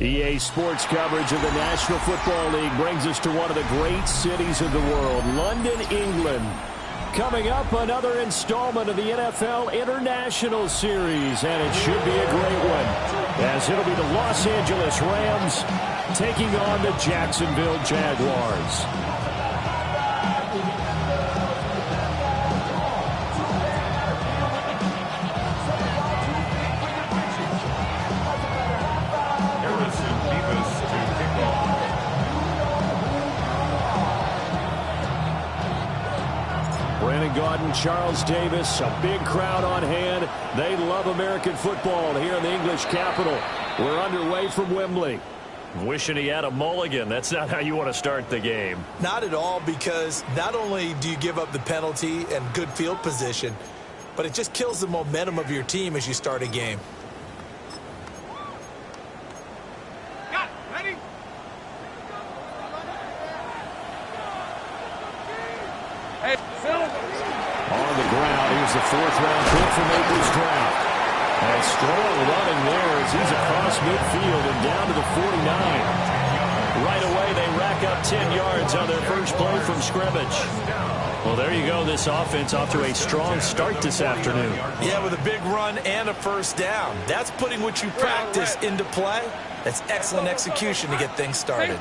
EA Sports coverage of the National Football League brings us to one of the great cities of the world, London, England. Coming up, another installment of the NFL International Series, and it should be a great one, as it'll be the Los Angeles Rams taking on the Jacksonville Jaguars. Charles Davis, a big crowd on hand. They love American football here in the English capital. We're underway from Wembley. Wishing he had a mulligan. That's not how you want to start the game. Not at all, because not only do you give up the penalty and good field position, but it just kills the momentum of your team as you start a game. Ready? Hey, Phil. On the ground, here's the fourth-round pick from Maples Draft. And strong running there as he's across midfield and down to the 49. Right away, they rack up 10 yards on their first play from scrimmage. Well, there you go. This offense off to a strong start this afternoon. Yeah, with a big run and a first down. That's putting what you practice into play. That's excellent execution to get things started.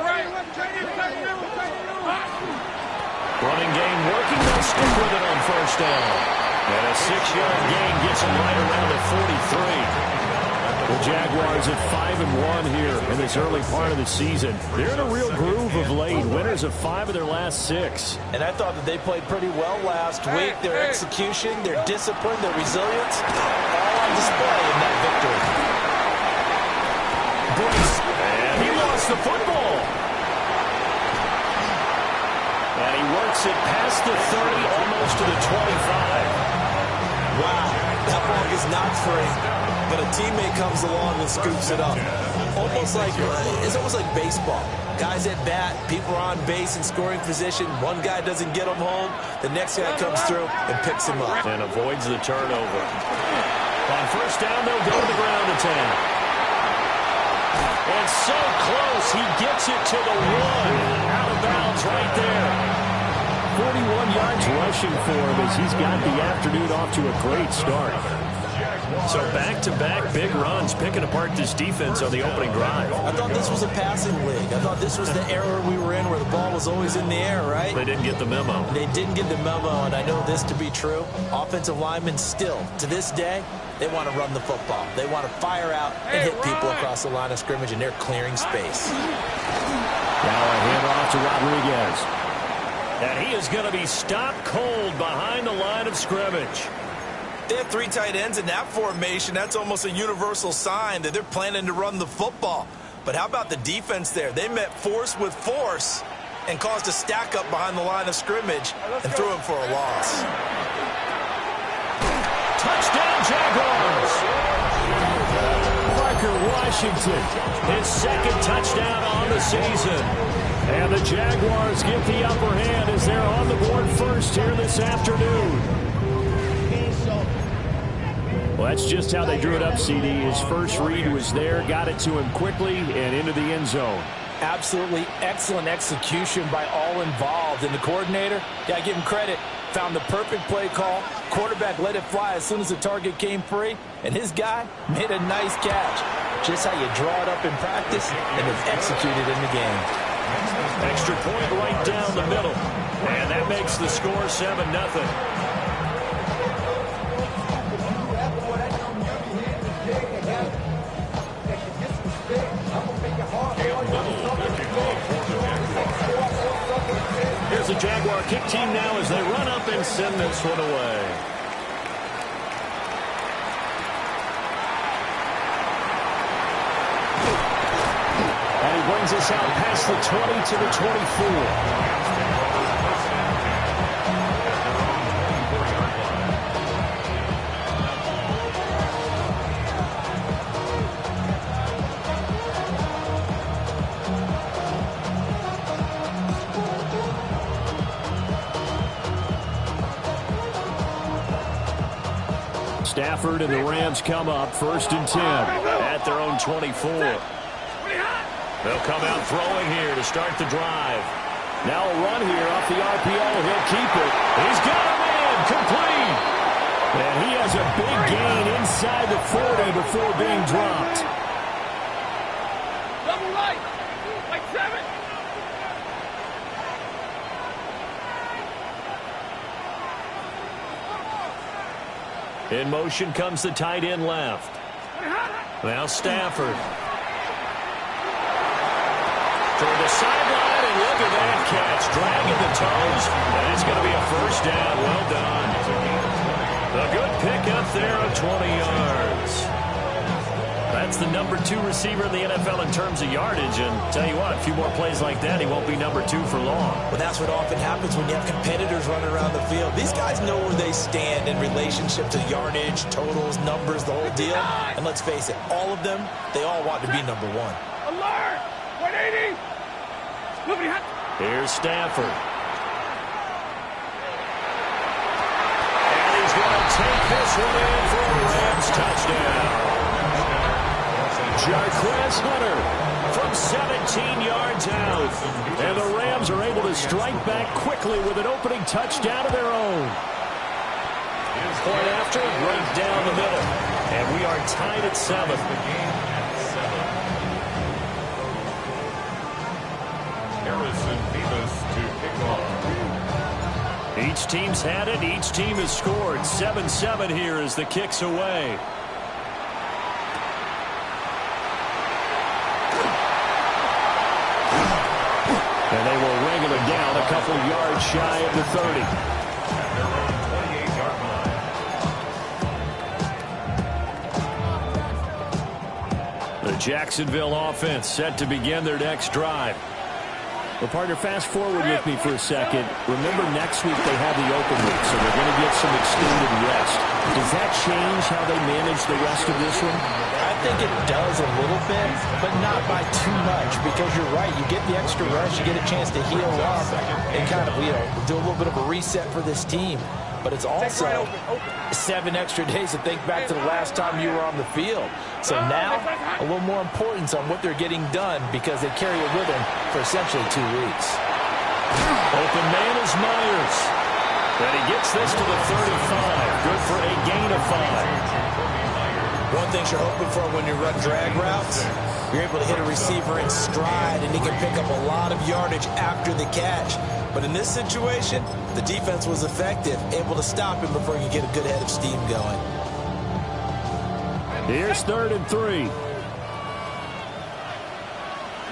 Running game working. They'll stick with it on first down. And a 6-yard gain gets them right around the 43. The Jaguars at 5-1 here in this early part of the season. They're in a real groove of late. Winners of 5 of their last 6. And I thought that they played pretty well last week. Their execution, their discipline, their resilience, all on display in that victory. Bruce, and he lost the football. And he works it past the 30, almost to the 25. Wow, that ball is not free, but a teammate comes along and scoops it up. It's almost like baseball. Guys at bat, people are on base in scoring position. One guy doesn't get him home, the next guy comes through and picks him up. And avoids the turnover. On first down, they'll go to the ground to 10. And so close, he gets it to the 1. Out of bounds right there. 41 yards rushing for him as he's got the afternoon off to a great start. So back-to-back big runs, picking apart this defense on the opening drive. I thought this was a passing league. I thought this was the era we were in where the ball was always in the air, right? They didn't get the memo. They didn't get the memo, and I know this to be true. Offensive linemen still, to this day, they want to run the football. They want to fire out and hit people across the line of scrimmage, and they're clearing space. Now a handoff to Rodriguez. And he is going to be stopped cold behind the line of scrimmage. They have 3 tight ends in that formation. That's almost a universal sign that they're planning to run the football. But how about the defense there? They met force with force and caused a stack up behind the line of scrimmage and threw him for a loss. Touchdown, Jaguars! Parker Washington, his second touchdown on the season. And the Jaguars get the upper hand as they're on the board first here this afternoon. Well, that's just how they drew it up, CD. His first read was there, got it to him quickly, and into the end zone. Absolutely excellent execution by all involved. And the coordinator, got to give him credit, found the perfect play call. Quarterback let it fly as soon as the target came free, and his guy made a nice catch. Just how you draw it up in practice and have executed in the game. Extra point right down the middle. And that makes the score 7-0. Jaguar kick team now as they run up and send this one away. And he brings us out past the 20 to the 24. Stafford and the Rams come up 1st and 10 at their own 24. They'll come out throwing here to start the drive. Now a run here off the RPO. He'll keep it. He's got a man complete. And he has a big gain inside the 40 before being dropped. Double right. Like 7. In motion comes the tight end left. Now Stafford. Toward the sideline, and look at that catch. Dragging the toes, and it's going to be a first down. Well done. A good pickup there of 20 yards. That's the number 2 receiver in the NFL in terms of yardage. And tell you what, a few more plays like that, he won't be number 2 for long. Well, that's what often happens when you have competitors running around the field. These guys know where they stand in relationship to yardage, totals, numbers, the whole deal. And let's face it, all of them, they all want to be number 1. Alert! 180! Here's Stafford. And he's going to take this one in for a Rams touchdown. Jarquez Hunter from 17 yards out. And the Rams are able to strike back quickly with an opening touchdown of their own. Point after, right down the middle. And we are tied at 7. Each team's had it. Each team has scored. 7-7 here as the kick's away. And they will wrangle it down a couple yards shy of the 30. The Jacksonville offense set to begin their next drive. Well, partner, fast forward with me for a second. Remember, next week they have the open week, so they're going to get some extended rest. Does that change how they manage the rest of this one? I think it does a little bit, but not by too much, because you're right. You get the extra rest, you get a chance to heal up and kind of, do a little bit of a reset for this team. But it's also 7 extra days to think back to the last time you were on the field. So now, a little more importance on what they're getting done because they carry it with them for essentially 2 weeks. Open man is Myers. And he gets this to the 35. Good for a gain of 5. One thing you're hoping for when you run drag routes, you're able to hit a receiver in stride, and he can pick up a lot of yardage after the catch. But in this situation, the defense was effective, able to stop him before you get a good head of steam going. Here's 3rd and 3.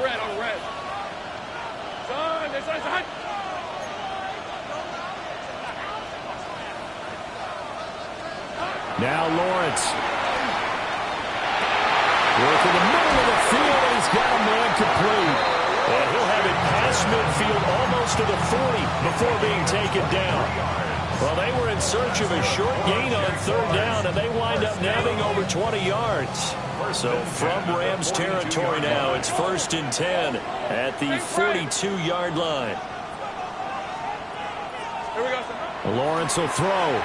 Red on red. Son, this is hot. Now Lawrence. Working the middle of the field, and he's got a man complete. And he'll have it past midfield almost to the 40 before being taken down. Well, they were in search of a short gain on 3rd down, and they wind up nabbing over 20 yards. So from Rams territory now, it's 1st and 10 at the 42-yard line. Here we go, son. Lawrence will throw.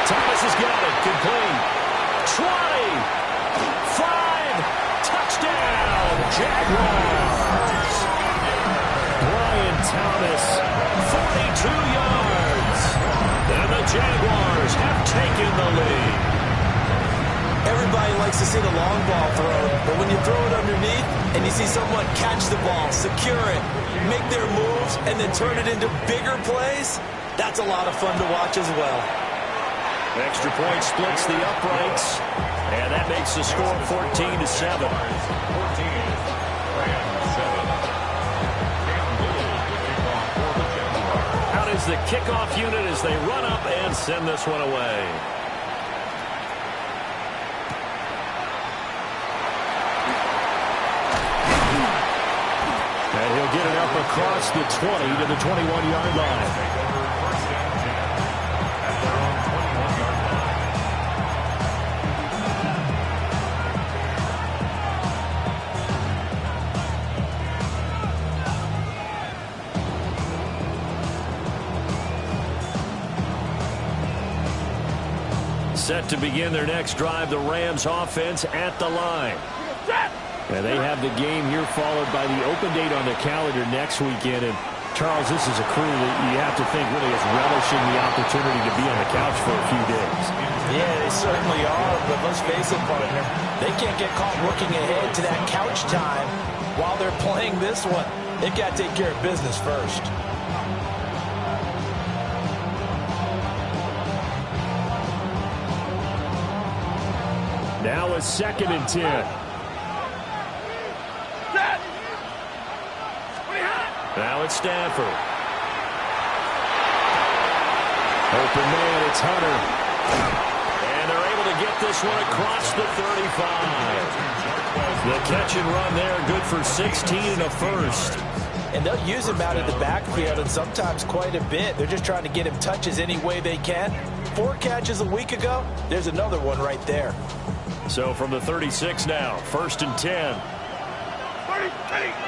Thomas has got it. Complete. 20. 5. Touchdown. Jaguars. Brian Thomas. 42 yards. And the Jaguars have taken the lead. Everybody likes to see the long ball thrown, but when you throw it underneath and you see someone catch the ball, secure it, make their moves, and then turn it into bigger plays, that's a lot of fun to watch as well. Extra point splits the uprights, and that makes the score 14-7. the kickoff unit as they run up and send this one away. And he'll get it up across the 20 to the 21-yard line. Set to begin their next drive, the Rams offense at the line. And they have the game here followed by the open date on the calendar next weekend. And, Charles, this is a crew that you have to think really is relishing the opportunity to be on the couch for a few days. Yeah, they certainly are, but let's face it, partner, they can't get caught looking ahead to that couch time while they're playing this one. They've got to take care of business first. Now a 2nd and 10. Now it's Stafford. Open man, it's Hunter. And they're able to get this one across the 35. The catch and run there, good for 16 and a first. And they'll use him out of the backfield and sometimes quite a bit. They're just trying to get him touches any way they can. 4 catches a week ago, there's another one right there. So from the 36 now, 1st and 10. 30.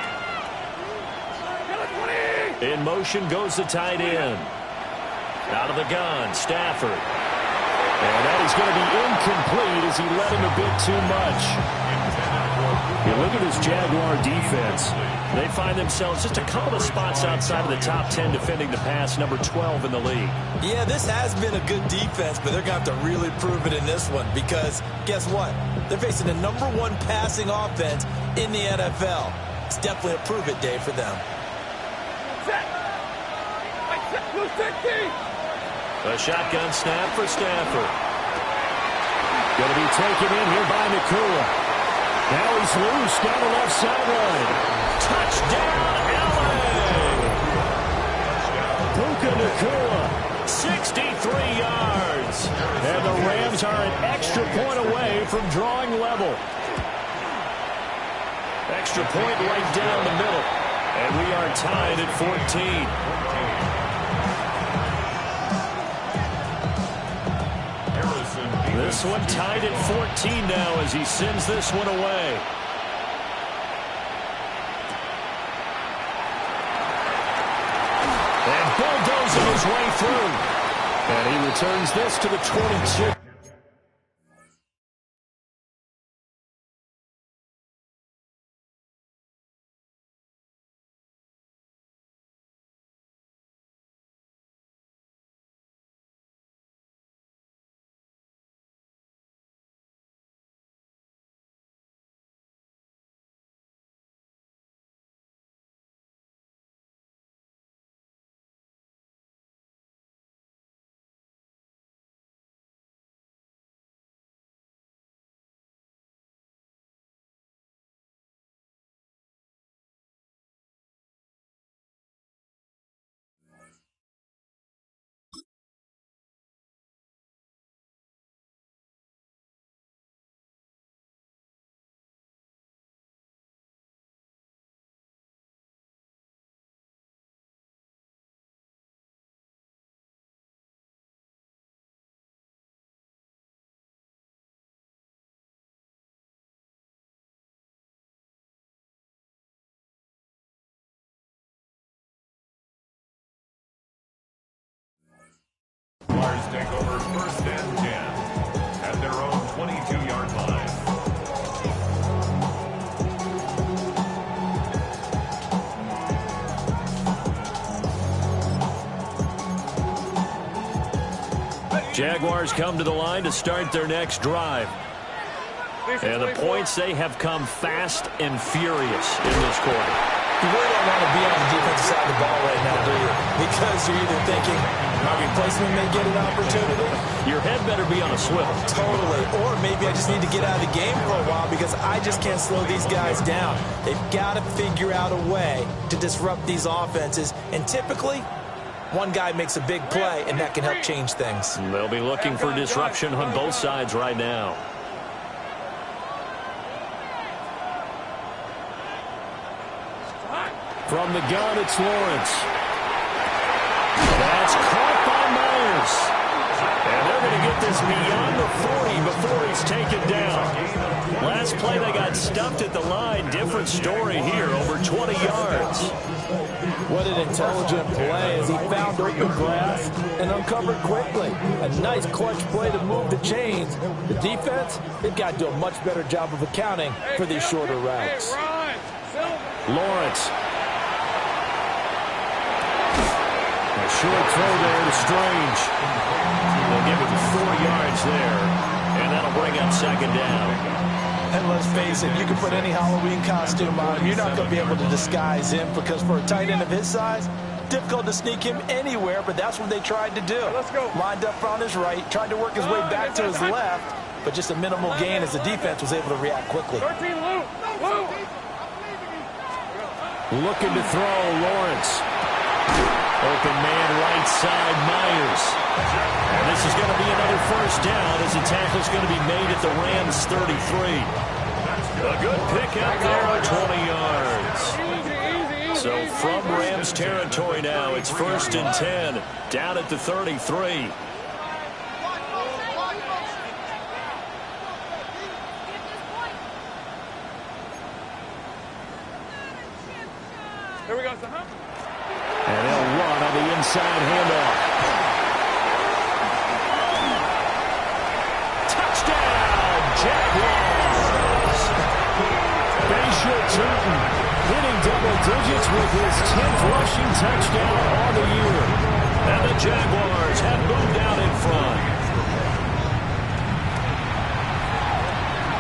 In motion goes the tight end. Out of the gun, Stafford. And that is going to be incomplete as he led him a bit too much. You look at this Jaguar defense. They find themselves just a couple of spots outside of the top 10 defending the pass, number 12 in the league. Yeah, this has been a good defense, but they're going to have to really prove it in this one because guess what? They're facing the number 1 passing offense in the NFL. It's definitely a prove-it day for them. A shotgun snap for Stafford. Going to be taken in here by Nakua. Now he's loose down the left sideline. Touchdown, LA! Puka Nakua. 63 yards. And the Rams are an extra point away from drawing level. Extra point right down the middle. And we are tied at 14. This one tied at 14 now as he sends this one away. And bulldozing his way through. And he returns this to the 22. Jaguars take over 1st and 10 at their own 22-yard line. Jaguars come to the line to start their next drive. And the points, they have come fast and furious in this quarter. You really don't want to be on the defensive side of the ball right now, do you? Because you're either thinking, my replacement may get an opportunity. Your head better be on a swivel. Totally. Or maybe I just need to get out of the game for a while because I just can't slow these guys down. They've got to figure out a way to disrupt these offenses. And typically, One guy makes a big play, and that can help change things. They'll be looking for disruption on both sides right now. From the gun, it's Lawrence. That's caught by Myers. And they're going to get this beyond the 40 before he's taken down. Last play, they got stuffed at the line. Different story here, over 20 yards. What an intelligent play as he found open grass and uncovered quickly. A nice clutch play to move the chains. The defense, they've got to do a much better job of accounting for these shorter routes. Lawrence. A short throw there to Strange. They'll give it 4 yards there, and that'll bring up second down. And let's face it, you can put any Halloween costume on him. You're not going to be able to disguise him because for a tight end of his size, difficult to sneak him anywhere, but that's what they tried to do. Let's go. Lined up on his right, tried to work his way back to his left, but just a minimal gain as the defense was able to react quickly. 13, Lou. Looking to throw, Lawrence. Open man right side, Myers. And this is going to be another first down as the tackle's going to be made at the Rams 33. A good pickup there on 20 yards. So from Rams territory now, it's 1st and 10, down at the 33. Here we go, And they'll run on the inside handoff. Touchdown, Jaguars! Bayshore Turton hitting double digits with his 10th rushing touchdown on the year. And the Jaguars have moved out in front.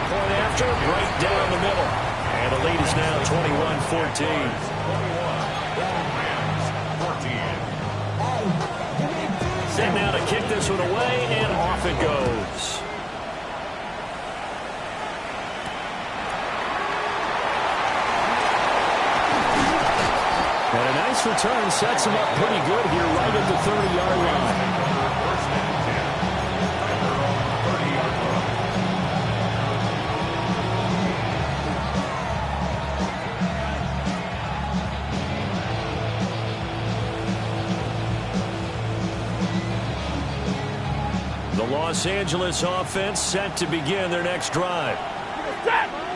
Point after, right down the middle. And the lead is now 21-14. Set now to kick this one away, and off it goes. And a nice return sets him up pretty good here right at the 30-yard line. The Los Angeles offense set to begin their next drive.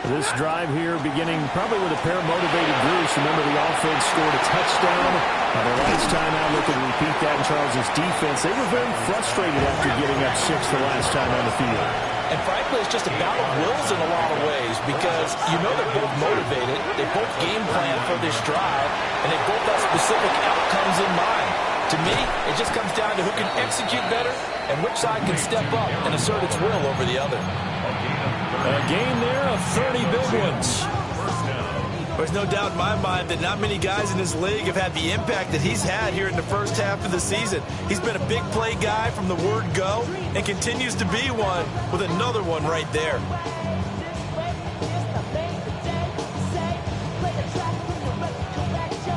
This drive here beginning probably with a pair of motivated groups. Remember, the offense scored a touchdown. Their last time out, looking to repeat that in Charles' defense. They were very frustrated after getting up 6 the last time on the field. And frankly, it's just a battle of wills in a lot of ways because you know they're both motivated. They both game plan for this drive, and they both have specific outcomes in mind. To me, it just comes down to who can execute better and which side can step up and assert its will over the other. A gain there of 30 big ones. There's no doubt in my mind that not many guys in this league have had the impact that he's had here in the first half of the season. He's been a big play guy from the word go and continues to be one with another one right there.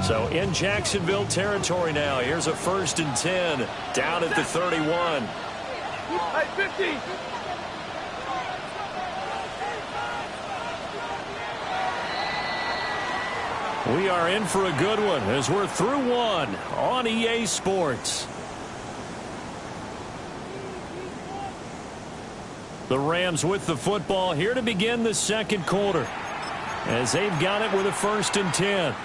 So in Jacksonville territory now. Here's a 1st and 10 down at the 31. Hey, 50. We are in for a good one as we're through one on EA Sports. The Rams with the football here to begin the second quarter as they've got it with a 1st and 10.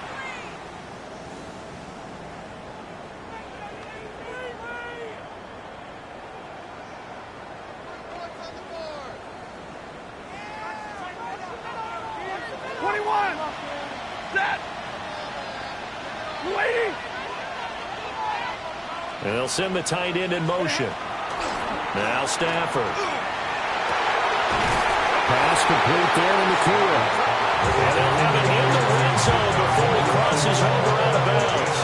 And they'll send the tight end in motion. Now Stafford. Pass complete there in the clear. And they'll have it in the red zone before he crosses over out of bounds.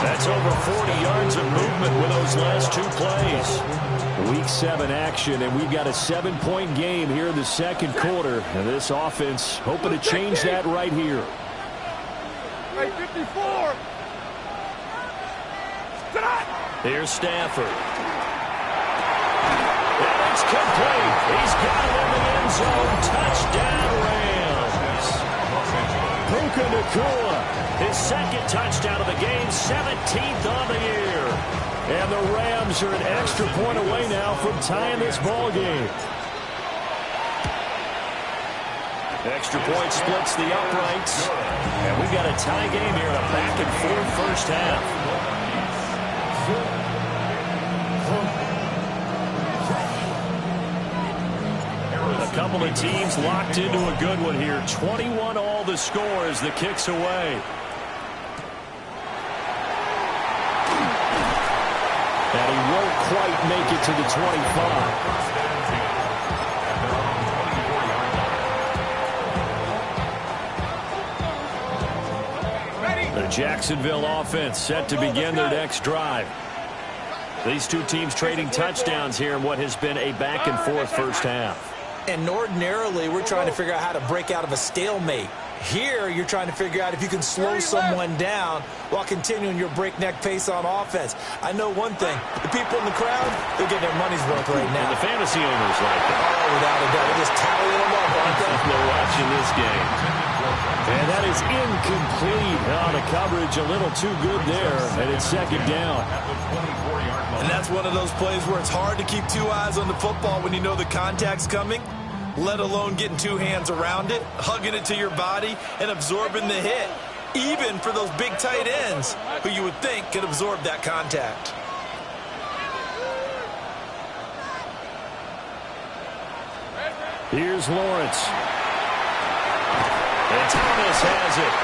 That's over 40 yards of movement with those last 2 plays. Week 7 action, and we've got a 7-point game here in the second quarter. And this offense hoping to change that right here. Hey, 54. Here's Stafford. And it's complete. He's got it in the end zone. Touchdown, Rams. Puka Nacua, his second touchdown of the game, 17th on the year. And the Rams are an extra point away now from tying this ball game. Extra point splits the uprights. And we've got a tie game here in a back-and-forth first half. A couple of teams locked into a good one here. 21 all the score as the kick's away. And he won't quite make it to the 25. The Jacksonville offense set to begin their next drive. These two teams trading touchdowns here in what has been a back-and-forth first half. And ordinarily, we're trying to figure out how to break out of a stalemate. Here, you're trying to figure out if you can slow someone down while continuing your breakneck pace on offense. I know one thing. The people in the crowd, they're getting their money's worth right now. And the fantasy owners like that. Oh, without a doubt. They're just tallying them up, aren't they? They're watching this game. And that is incomplete. Oh, the coverage a little too good there, and it's second down. And that's one of those plays where it's hard to keep two eyes on the football when you know the contact's coming, let alone getting two hands around it, hugging it to your body, and absorbing the hit, even for those big tight ends who you would think could absorb that contact. Here's Lawrence. And Thomas has it.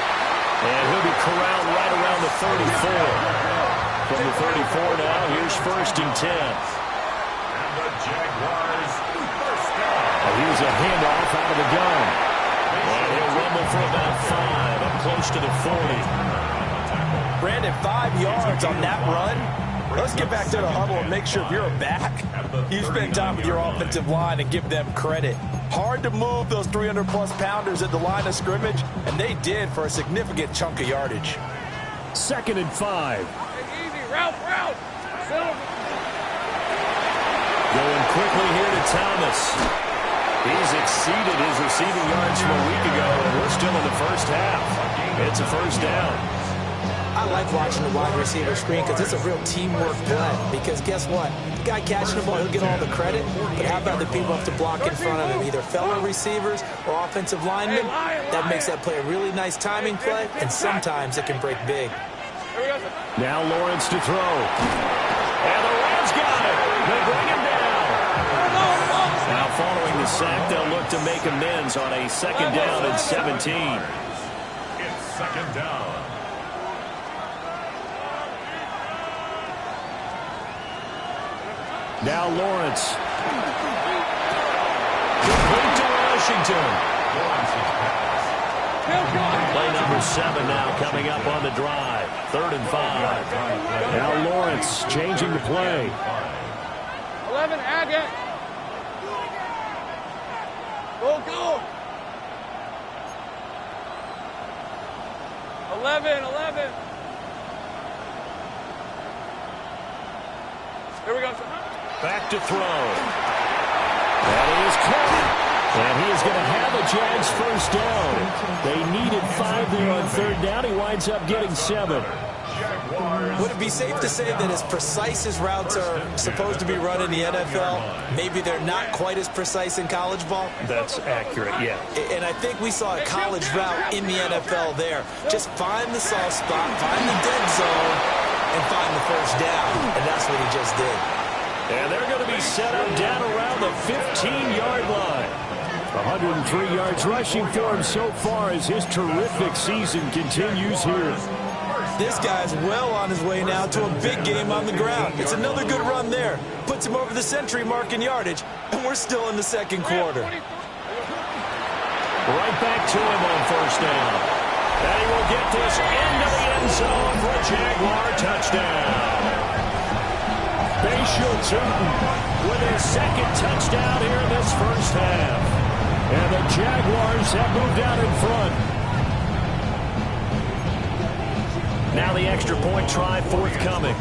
And he'll be corralled right around the 34. From the 34 now, here's 1st and 10. And the Jaguars first down. Here's a handoff out of the gun. And he'll rumble for about 5, up close to the 40. Brandon, 5 yards on that run. Let's get back to the huddle and make sure if you're a back, you spend time with your offensive line and give them credit. Hard to move those 300-plus pounders at the line of scrimmage, and they did for a significant chunk of yardage. 2nd and 5. Easy, route. Going quickly here to Thomas. He's exceeded his receiving yards from a week ago, and we're still in the first half. It's a first down. I like watching the wide receiver screen because it's a real teamwork play. Because guess what? The guy catching the ball, he'll get all the credit. But how about the people up to block in front of him, either fellow receivers or offensive linemen? That makes that play a really nice timing play, and sometimes it can break big. Now Lawrence to throw. And the Rams got it. They bring him down. Now following the sack, they'll look to make amends on a 2nd down and 17. It's 2nd down. Now Lawrence. Complete to Washington. Play number 7 now coming up on the drive. 3rd and 5. Now Lawrence changing the play. 11, Agate. Go. 11. Here we go. Back to throw. That is caught. And he is going to have a Jags first down. They needed 5 there on 3rd down. He winds up getting 7. Would it be safe to say that as precise as routes are supposed to be run in the NFL, maybe they're not quite as precise in college ball? That's accurate, yeah. And I think we saw a college route in the NFL there. Just find the soft spot, find the dead zone, and find the first down. And that's what he just did. And they're going to be set up down around the 15-yard line. 103 yards rushing for him so far as his terrific season continues here. This guy's well on his way now to a big game on the ground. It's another good run there. Puts him over the century mark in yardage, and we're still in the 2nd quarter. Right back to him on 1st down. And he will get this into the end zone for a Jaguar touchdown. Bayshore Turton With his 2nd touchdown here in this first half. And the Jaguars have moved out in front. Now the extra point try forthcoming.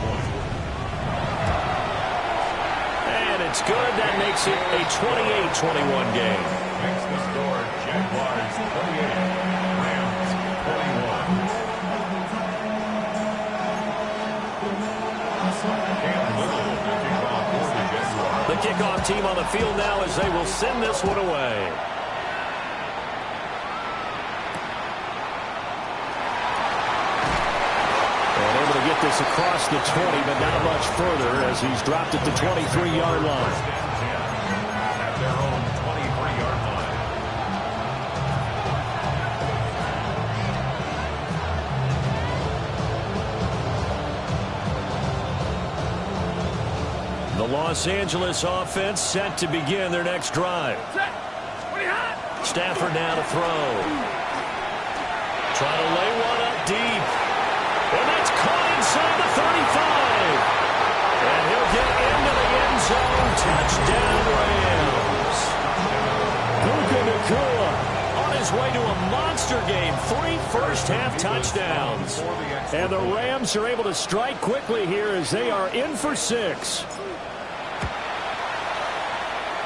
It's good. That makes it a 28-21 game. Makes the score Jaguars 28, Rams 21. The kickoff team on the field now as they will send this one away. And able to get this across the 20, but not much further as he's dropped at the 23-yard line. At their own 23-yard line. The Los Angeles offense set to begin their next drive. Stafford now to throw. Trying to lay one up deep. And that's caught inside the 35. And he'll get into the end zone. Touchdown, Rams. Puka Nacua On his way to a monster game. 3 first-half touchdowns. And the Rams are able to strike quickly here as they are in for 6.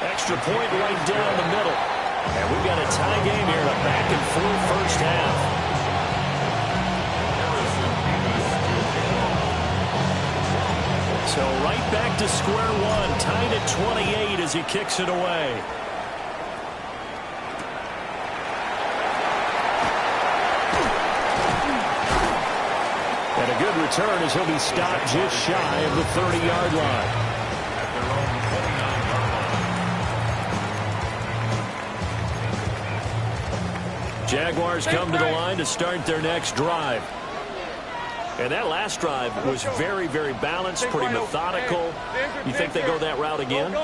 Extra point right down the middle. And we've got a tie game here in a back-and-forth first half. So right back to square one, tied at 28 as he kicks it away. And a good return as he'll be stopped just shy of the 30-yard line. Jaguars come to the line to start their next drive. And that last drive was very, very balanced, pretty methodical. You think they go that route again?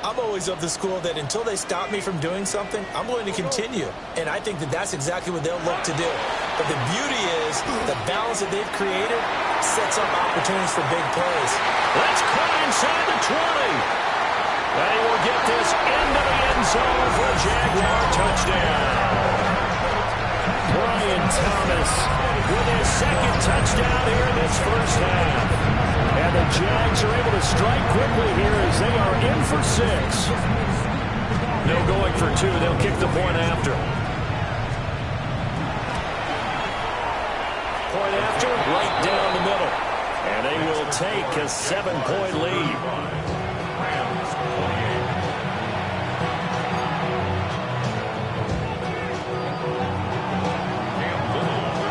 I'm always of the school that until they stop me from doing something, I'm going to continue. And I think that that's exactly what they'll look to do. But the beauty is the balance that they've created sets up opportunities for big plays. That's caught inside the 20. And he will get this into the end zone for a Jaguar touchdown. Brian Thomas With his second touchdown here in this first half. and the Jags are able to strike quickly here as they are in for 6. No going for 2. They'll kick the point after. Point after, right down the middle. And they will take a 7-point lead.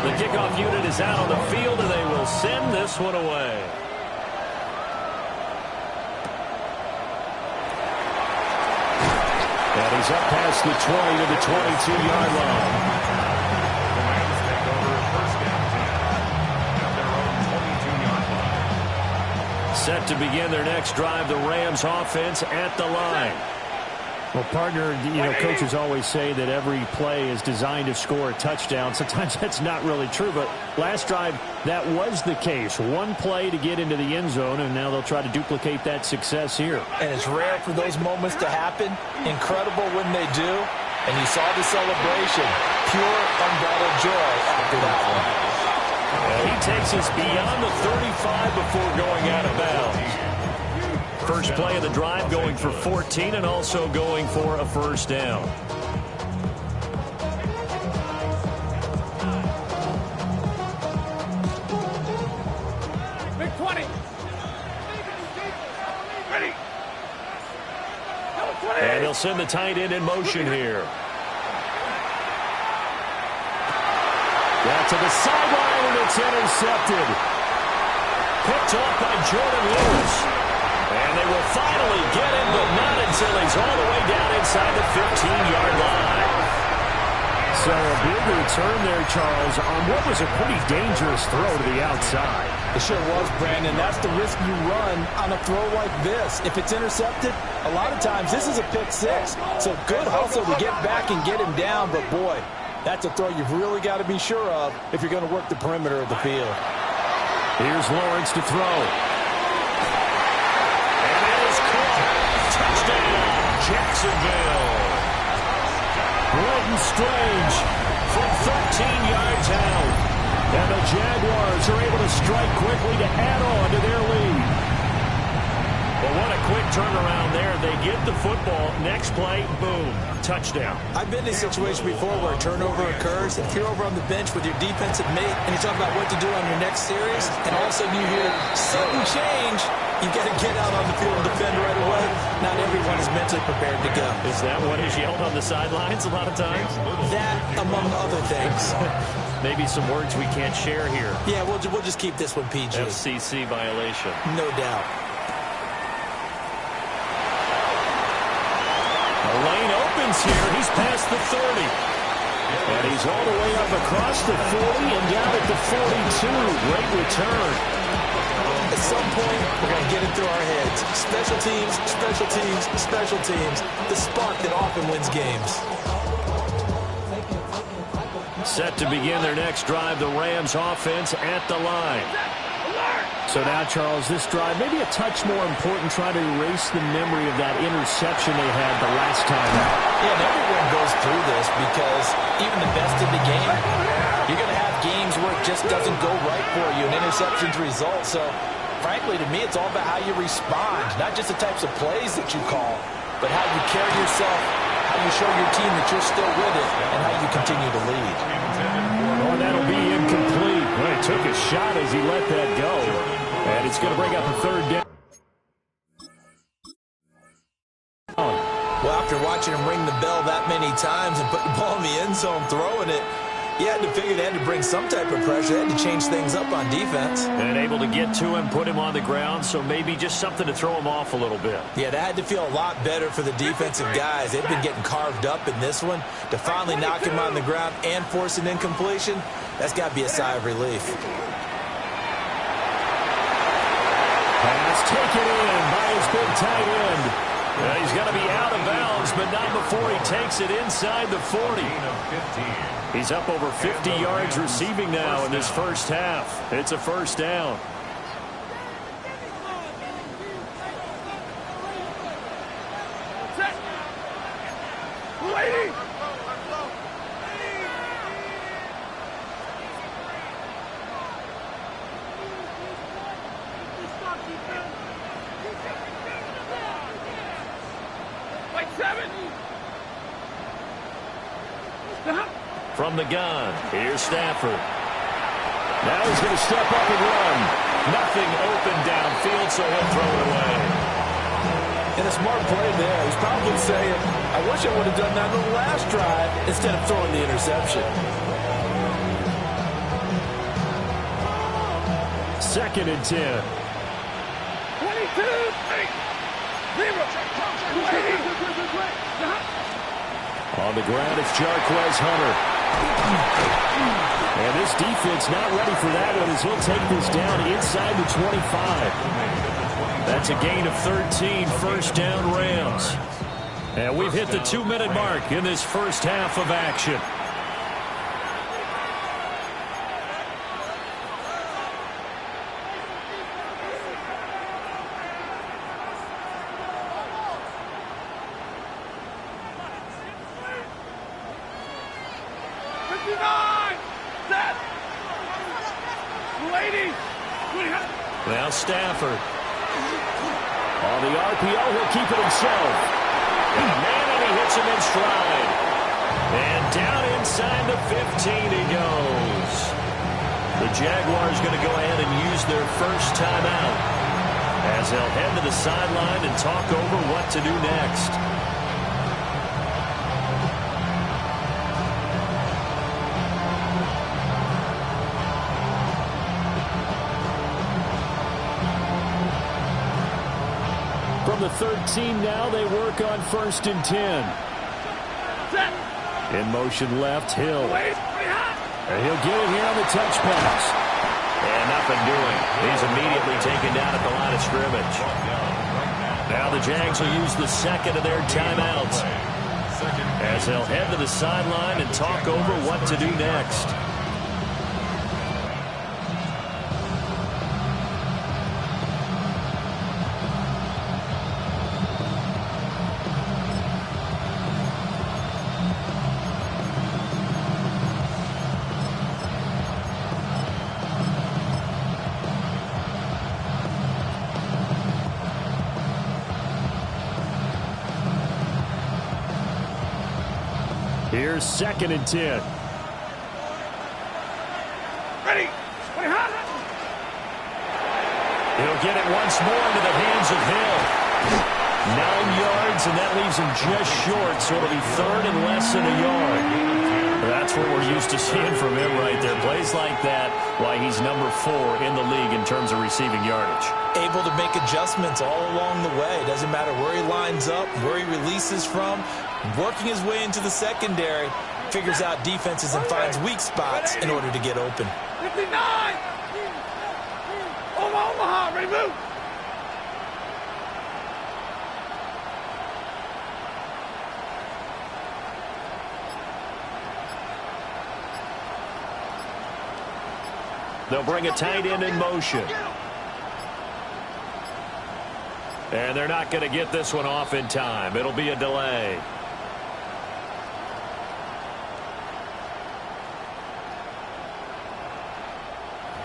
The kickoff unit is out on the field, and they will send this one away. And he's up past the 20 to the 22-yard line. Rams take over first and 10 at their own 22-yard line. Set to begin their next drive, the Rams offense at the line. Well, partner, coaches always say that every play is designed to score a touchdown. Sometimes that's not really true, but last drive, that was the case. One play to get into the end zone, and now they'll try to duplicate that success here. And it's rare for those moments to happen. Incredible when they do. And you saw the celebration. Pure, unbridled joy after that one. And he takes us beyond the 35 before going out of bounds. First play of the drive going for 14 and also going for a first down. Big 20. Ready. And he'll send the tight end in motion here. Back to the sideline, and it's intercepted. Picked off by Jordan Lewis. And they will finally get him, but not until he's all the way down inside the 15-yard line. So a big return there, Charles, on what was a pretty dangerous throw to the outside. It sure was, Brandon. That's the risk you run on a throw like this. If it's intercepted, a lot of times this is a pick 6. So good hustle to get back and get him down. But, boy, that's a throw you've really got to be sure of if you're going to work the perimeter of the field. Here's Lawrence to throw. Jacksonville. Brenton Strange From 13 yards out. And the Jaguars are able to strike quickly to add on to their lead. Well, what a quick turnaround there. They get the football. Next play, boom, touchdown. I've been in a situation before where a turnover occurs. If you're over on the bench with your defensive mate and you're talking about what to do on your next series, and all of a sudden you hear sudden change, you got to get out on the field and defend right away. Not everyone is mentally prepared to go. Is that what is yelled on the sidelines a lot of times? That, among other things. Maybe some words we can't share here. Yeah, we'll just keep this one PG. FCC violation. No doubt. The lane opens here. He's past the 30. And he's all the way up across the 40 and down at the 42. Great return. At some point, we're going to get it through our heads. Special teams, special teams, special teams. The spark that often wins games. Set to begin their next drive, the Rams offense at the line. So now, Charles, this drive maybe a touch more important, trying to erase the memory of that interception they had the last time out. Yeah, and everyone goes through this because even the best in the game, you're going to have games where it just doesn't go right for you, and interceptions result. So, frankly, to me, it's all about how you respond, not just the types of plays that you call, but how you carry yourself, how you show your team that you're still with it, and how you continue to lead. Oh, that'll be incomplete. Well, he took a shot as he let that go. And it's going to bring up a third down. Well, after watching him ring the bell that many times and put the ball in the end zone, throwing it, you had to figure they had to bring some type of pressure. They had to change things up on defense. And able to get to him, put him on the ground, so maybe just something to throw him off a little bit. Yeah, that had to feel a lot better for the defensive guys. They've been getting carved up in this one. To finally knock him on the ground and force an incompletion, that's got to be a sigh of relief. Pass taken in by his big tight end. Well, he's going to be out of bounds, but not before he takes it inside the 40. He's up over 50 yards receiving now in this first half. It's a first down. Lady! Like 7. From the gun, here's Stafford. Now he's going to step up and run. Nothing open downfield, so he'll throw it away. And a smart play there. He's probably saying, I wish I would have done that on the last drive instead of throwing the interception. 2nd and 10. 22, 0. On the ground, it's Jarquez Hunter. And this defense not ready for that one as he'll take this down inside the 25. That's a gain of 13, first down Rams. And we've hit the 2-minute mark in this first half of action. Now Stafford. On the RPO, he'll keep it himself. And he hits him in stride. And down inside the 15 he goes. The Jaguars going to go ahead and use their first timeout as they'll head to the sideline and talk over what to do next. From the 13 now, they work on 1st and 10. In motion left, Hill. And he'll get it here on the touch pass. And nothing doing. He's immediately taken down at the line of scrimmage. Now the Jags will use the second of their timeouts as they'll head to the sideline and talk over what to do next. Here's 2nd and 10. Ready. He'll get it once more into the hands of Hill. 9 yards, and that leaves him just short, so it'll be 3rd and less than a yard. That's what we're used to seeing from him right there. Plays like that, why he's number 4 in the league in terms of receiving yardage. Able to make adjustments all along the way. Doesn't matter where he lines up, where he releases from. Working his way into the secondary, figures out defenses and finds weak spots in order to get open. 59! Omaha, ready, move! They'll bring a tight end in motion. And they're not going to get this one off in time. It'll be a delay.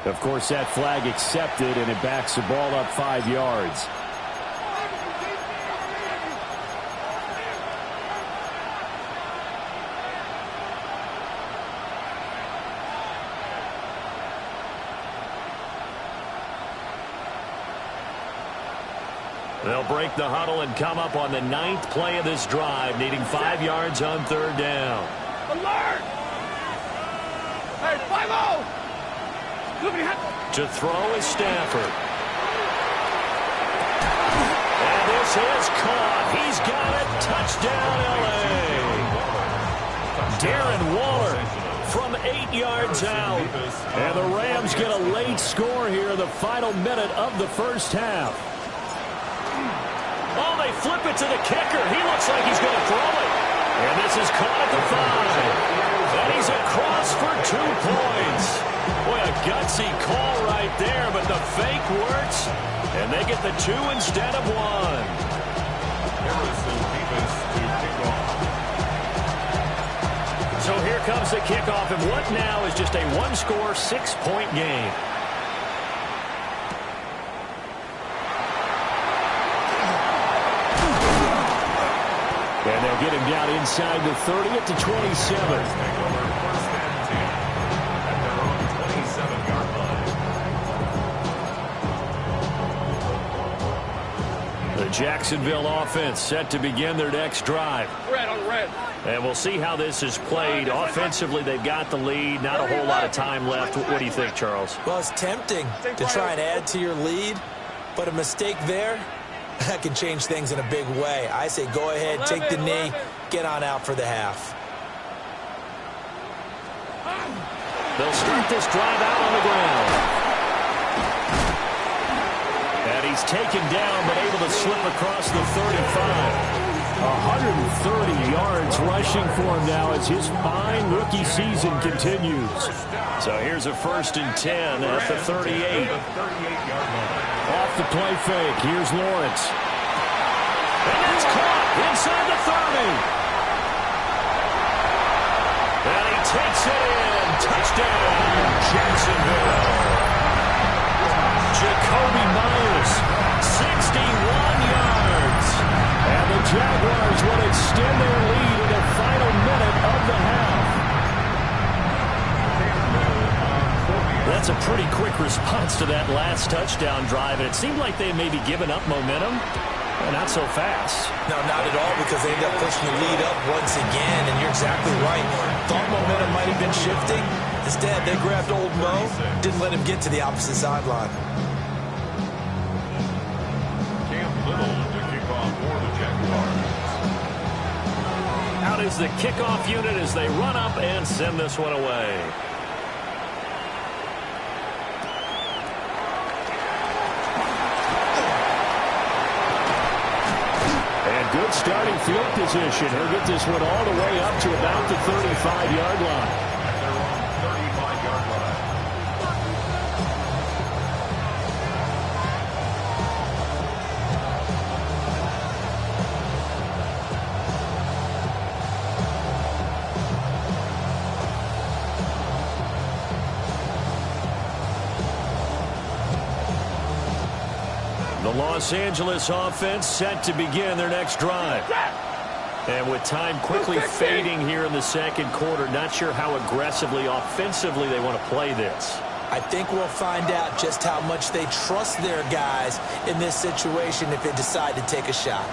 Of course, that flag accepted, and it backs the ball up 5 yards. They'll break the huddle and come up on the 9th play of this drive, needing 5 yards on 3rd down. Alert! Hey, 5-0! To throw is Stafford. And this is caught. He's got it. Touchdown, L.A. Darren Waller from 8 yards out. And the Rams get a late score here in the final minute of the first half. Oh, they flip it to the kicker. He looks like he's going to throw it. And this is caught at the 5. And he's across for 2 points. Boy, a gutsy call right there, but the fake works, and they get the 2 instead of 1. Harrison Davis to kick off. So here comes the kickoff, and what now is just a 1-score, 6-point game. And they'll get him down inside the 30 at the 27. The Jacksonville offense set to begin their next drive. Red on red. And we'll see how this is played. Offensively, they've got the lead. Not a whole lot of time left. What do you think, Charles? Well, it's tempting to try and add to your lead, but a mistake there, that can change things in a big way. I say go ahead, take the knee, get on out for the half. They'll start this drive out on the ground. And he's taken down, but able to slip across the 35. 130 yards rushing for him now as his fine rookie season continues. So here's a 1st and 10 at the 38. Off the play fake, here's Lawrence. And it's caught inside the 30. And he takes it in. Touchdown, Jacksonville. Jacoby Myers, 61 yards. And the Jaguars will extend their lead in the final minute of the half. That's a pretty quick response to that last touchdown drive, and it seemed like they may be giving up momentum. Not so fast. No, not at all, because they end up pushing the lead up once again, and you're exactly right. Thought momentum might have been shifting. Instead, they grabbed old Mo, didn't let him get to the opposite sideline. Out is the kickoff unit as they run up and send this one away. And good starting field position. He'll get this one all the way up to about the 35-yard line. At their own 35-yard line. The Los Angeles offense set to begin their next drive. And with time quickly fading here in the second quarter, not sure how aggressively, offensively they want to play this. I think we'll find out just how much they trust their guys in this situation if they decide to take a shot.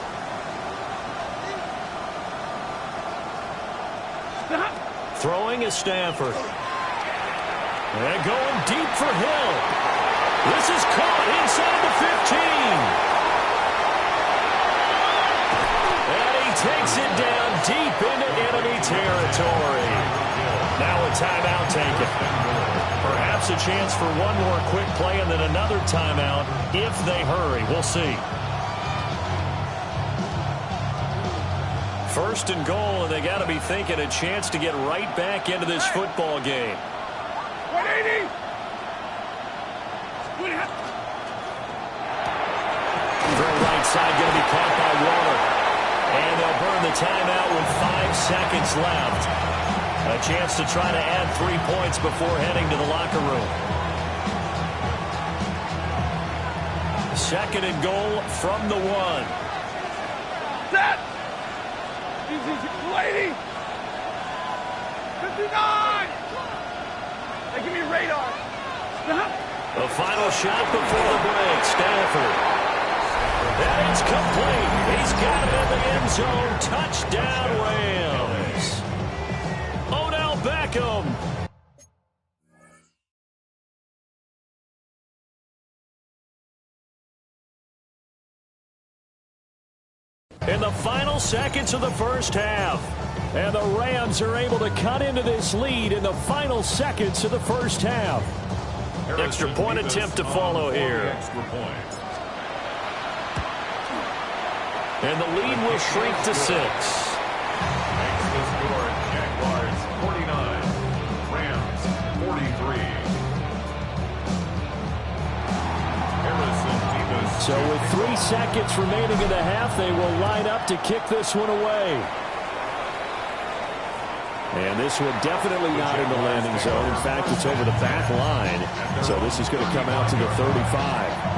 Throwing is Stafford. And going deep for Hill. This is caught inside the 15. And he takes it down deep into enemy territory. Now a timeout taken. Perhaps a chance for one more quick play and then another timeout if they hurry. We'll see. First and goal, and they got to be thinking a chance to get right back into this football game. 180. Throw right side going to be caught by Waller. And they'll burn the timeout with 5 seconds left. A chance to try to add 3 points before heading to the locker room. Second and goal from the 1. Set. Easy, lady. 59. Hey, give me a radar. The final shot before the break. Stafford. And it's complete. He's got it in the end zone. Touchdown, Rams. Odell Beckham. In the final seconds of the first half. And the Rams are able to cut into this lead in the final seconds of the first half. Extra point attempt to follow here. Extra point. And the lead will shrink to 6. Makes the score Jaguars 49, Rams 43. Harrison Davis. So with 3 seconds remaining in the half, they will line up to kick this one away. And this one definitely not in the landing zone. In fact, it's over the back line. So this is going to come out to the 35.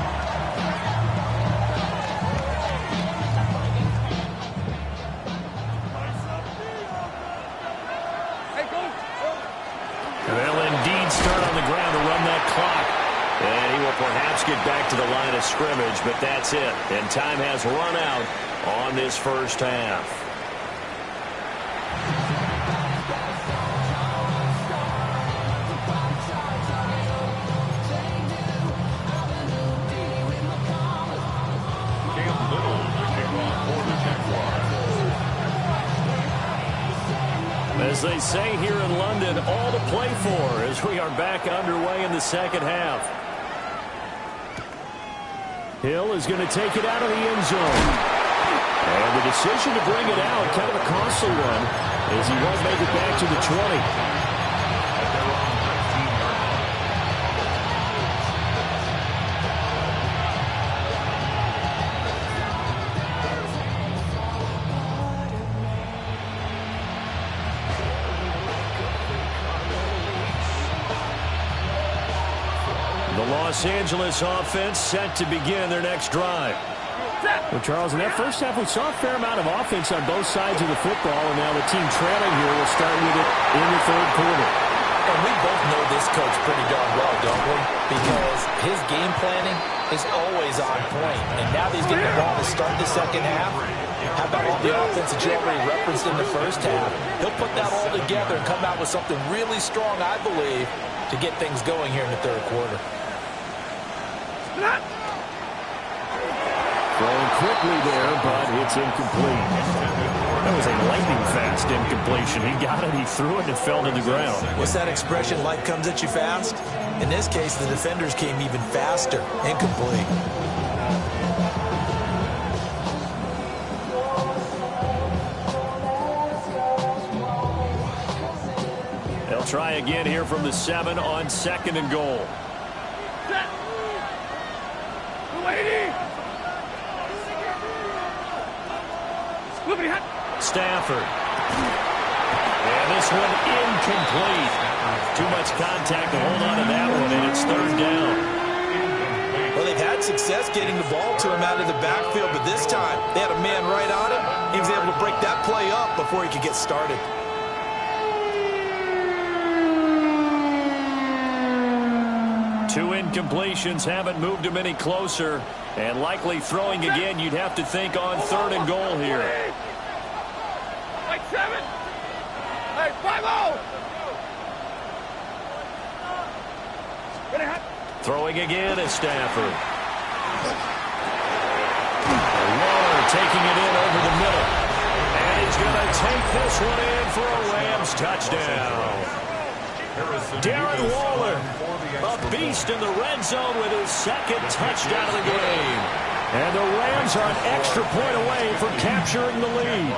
They'll indeed start on the ground to run that clock. And he will perhaps get back to the line of scrimmage, but that's it. And time has run out on this first half. As they say here in London, all to play for as we are back underway in the second half. Hill is going to take it out of the end zone. And the decision to bring it out, kind of a costly one, as he won't make it back to the 20. Los Angeles offense set to begin their next drive. Well, Charles, in that first half, we saw a fair amount of offense on both sides of the football, and now the team trailing here will start with it in the third quarter. And we both know this coach pretty darn well, don't we? Because his game planning is always on point. And now that he's getting the ball to start the second half, how about all the offense that you already referenced in the first half? He'll put that all together and come out with something really strong, I believe, to get things going here in the third quarter. Throwing quickly there, but it's incomplete. That was a lightning-fast incompletion. He got it, he threw it, and it fell to the ground. What's that expression, life comes at you fast? In this case, the defenders came even faster. Incomplete. They'll try again here from the 7 on second and goal. Stafford. And this one incomplete. Too much contact to hold on to that one, and it's third down. Well, they've had success success getting the ball to him out of the backfield, but this time they had a man right on him. He was able to break that play up before he could get started. Two incompletions haven't moved him any closer, and likely throwing again, you'd have to think on 3rd and goal here. Like 7. Hey, 5-0. Throwing again is Stafford. Waller taking it in over the middle. And he's going to take this one in for a Rams touchdown. Darren Waller, a beast in the red zone with his 2nd touchdown of the game. And the Rams are an extra point away from capturing the lead.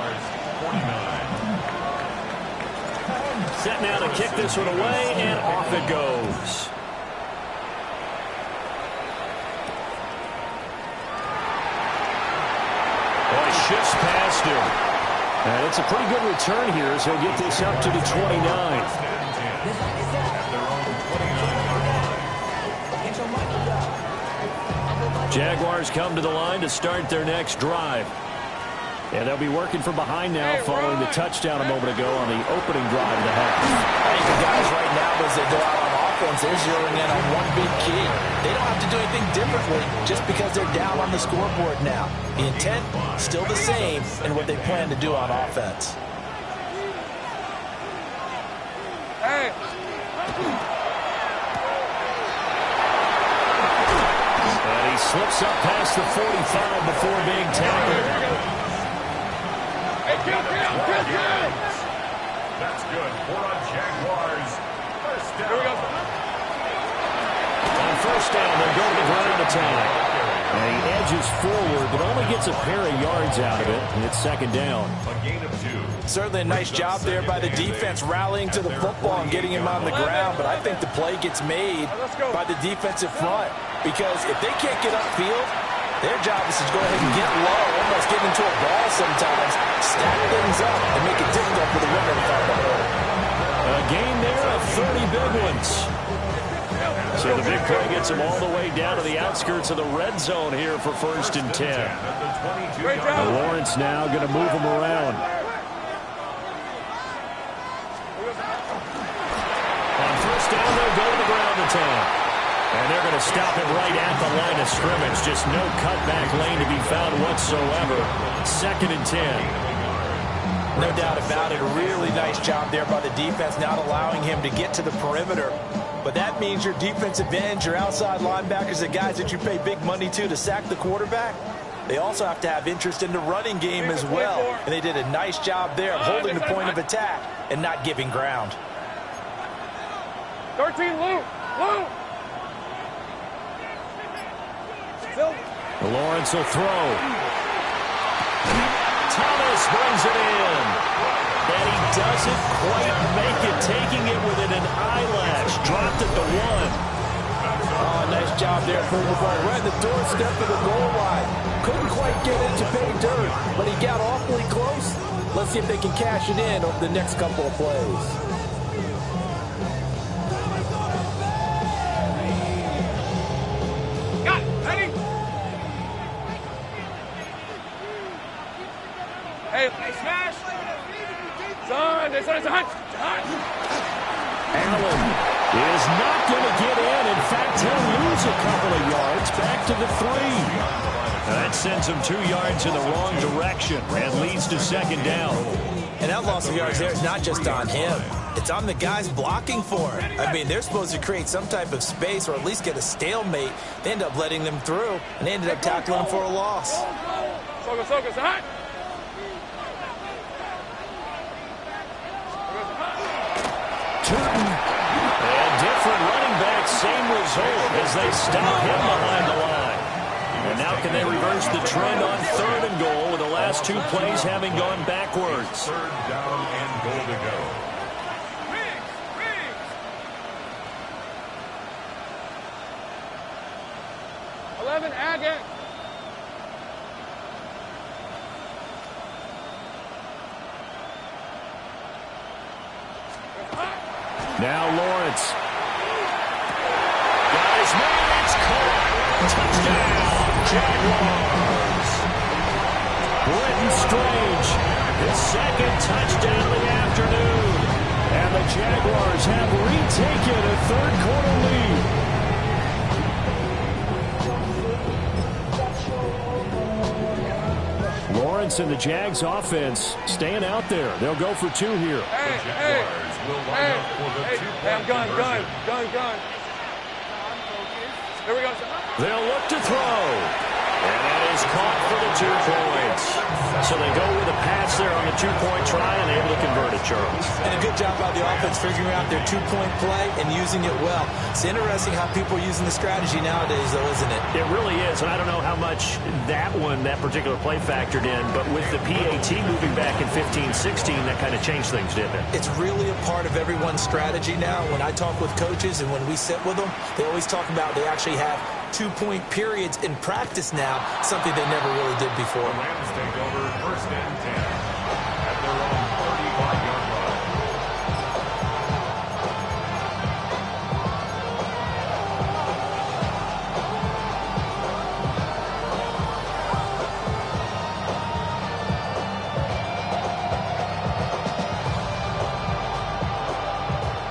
Set now to kick this one away, and off it goes. Shifts past him. And it's a pretty good return here as he'll get this up to the 29. Jaguars come to the line to start their next drive. And they'll be working from behind now following the touchdown a moment ago on the opening drive of the half. I think the guys right now, as they go out on offense, they're zeroing in on one big key. They don't have to do anything differently just because they're down on the scoreboard now. The intent, still the same in what they plan to do on offense. Hey. And he slips up past the 45 before being tackled. Kill. That's good for a Jaguars. First down. Here we go. On first down, they'll go to the ground attack. And he edges forward, but only gets a pair of yards out of it, and it's 2nd down. A gain of 2. Certainly a nice job there by the defense rallying to the football and getting him on the ground, but I think the play gets made by the defensive front because if they can't get upfield, their job is to go ahead and get low, almost get into a ball sometimes, stack things up, and make it difficult for the runner to find the hole. A gain there of 30 big ones. So the big play gets him all the way down to the outskirts of the red zone here for 1st and 10. Lawrence now going to move him around. On first down, they'll go to the ground attack. And they're going to stop it right at the line of scrimmage. Just no cutback lane to be found whatsoever. 2nd and 10. No doubt about it. A really nice job there by the defense, not allowing him to get to the perimeter. But that means your defensive ends, your outside linebackers, the guys that you pay big money to sack the quarterback, they also have to have interest in the running game as well. And they did a nice job there of holding the point of attack and not giving ground. 13, Lou. Lawrence will throw. Thomas brings it in. And he doesn't quite make it, taking it within an eyelash. Dropped at the 1. Oh, nice job there, putting the ball right at the doorstep of the goal line. Couldn't quite get it to pay dirt, but he got awfully close. Let's see if they can cash it in over the next couple of plays. Hey, smash! Son, it's a hunt! Allen is not going to get in. In fact, he'll lose a couple of yards back to the 3. That sends him 2 yards in the wrong direction and leads to 2nd down. And that loss of yards there is not just on him. It's on the guys blocking for him. I mean, they're supposed to create some type of space or at least get a stalemate. They end up letting them through, and they ended up tackling him for a loss. Soka, hot! And different running back, same result as they stop him behind the line. And now can they reverse the trend on 3rd and goal with the last 2 plays having gone backwards? 3rd down and goal to go. 11, Agate. Now Lawrence. Got his man, it's caught. Touchdown. Jaguars. Britton Strange, his second touchdown of the afternoon. And the Jaguars have retaken a third-quarter lead. Lawrence and the Jags offense staying out there. They'll go for two here. Hey, gun. Here we go. They'll look to throw. And that is caught for the 2 points. So they go with a pass there on the 2-point try and able to convert it, Charles. And a good job by the offense figuring out their 2-point play and using it well. It's interesting how people are using the strategy nowadays, though, isn't it? It really is, and I don't know how much that particular play factored in, but with the PAT moving back in 15-16, that kind of changed things, didn't it? It's really a part of everyone's strategy now. When I talk with coaches and when we sit with them, they always talk about they actually have 2-point periods in practice now, something they never really did before. The Rams take over first and 10 at their own 35-yard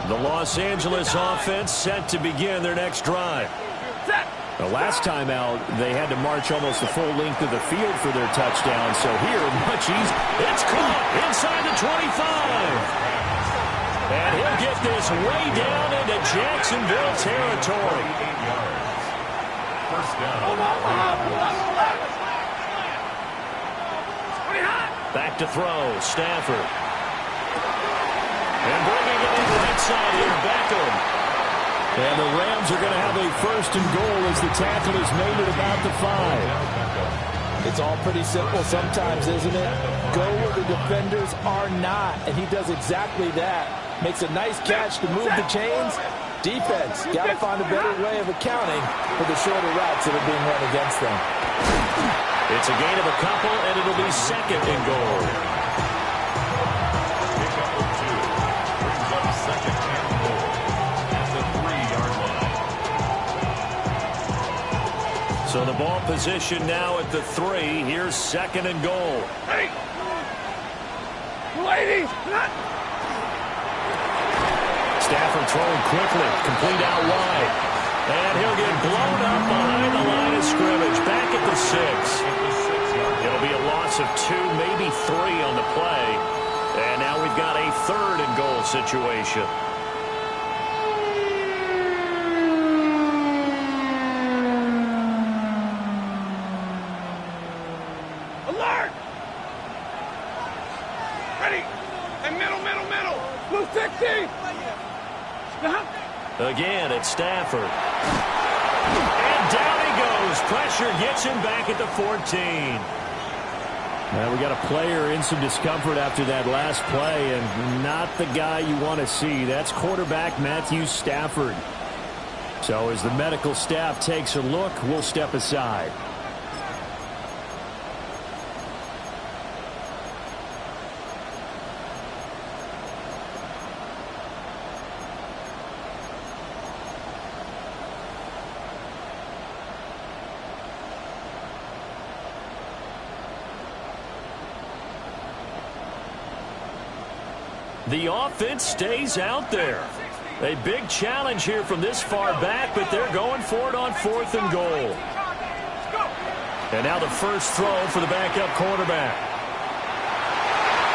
The Los Angeles offense set to begin their next drive. The last time out, they had to march almost the full length of the field for their touchdown. So here, much easier. It's caught inside the 25. And he'll get this way down into Jacksonville territory. First down. Back to throw, Stafford. And bringing it in right side here, Beckham. And the Rams are going to have a first and goal as the tackle is made at about the 5. It's all pretty simple sometimes, isn't it? Go where the defenders are not, and he does exactly that. Makes a nice catch to move the chains. Defense, got to find a better way of accounting for the shorter routes that are being run against them. It's a gain of a couple, and it'll be second and goal. Pickup of 2. Brings up second and goal at the 3-yard line. So the ball position now at the 3. Here's second and goal. Hey! Ladies! Stafford throwing quickly, complete out wide. And he'll get blown up behind the line of scrimmage, back at the 6. It'll be a loss of 2, maybe 3 on the play. And now we've got a third and goal situation. Alert! Ready! And middle! Blue 60! Again, it's Stafford. And down he goes. Pressure gets him back at the 14. Now we got a player in some discomfort after that last play, and not the guy you want to see. That's quarterback Matthew Stafford. So as the medical staff takes a look, we'll step aside. The offense stays out there. A big challenge here from this far back, but they're going for it on 4th and goal. And now the first throw for the backup quarterback.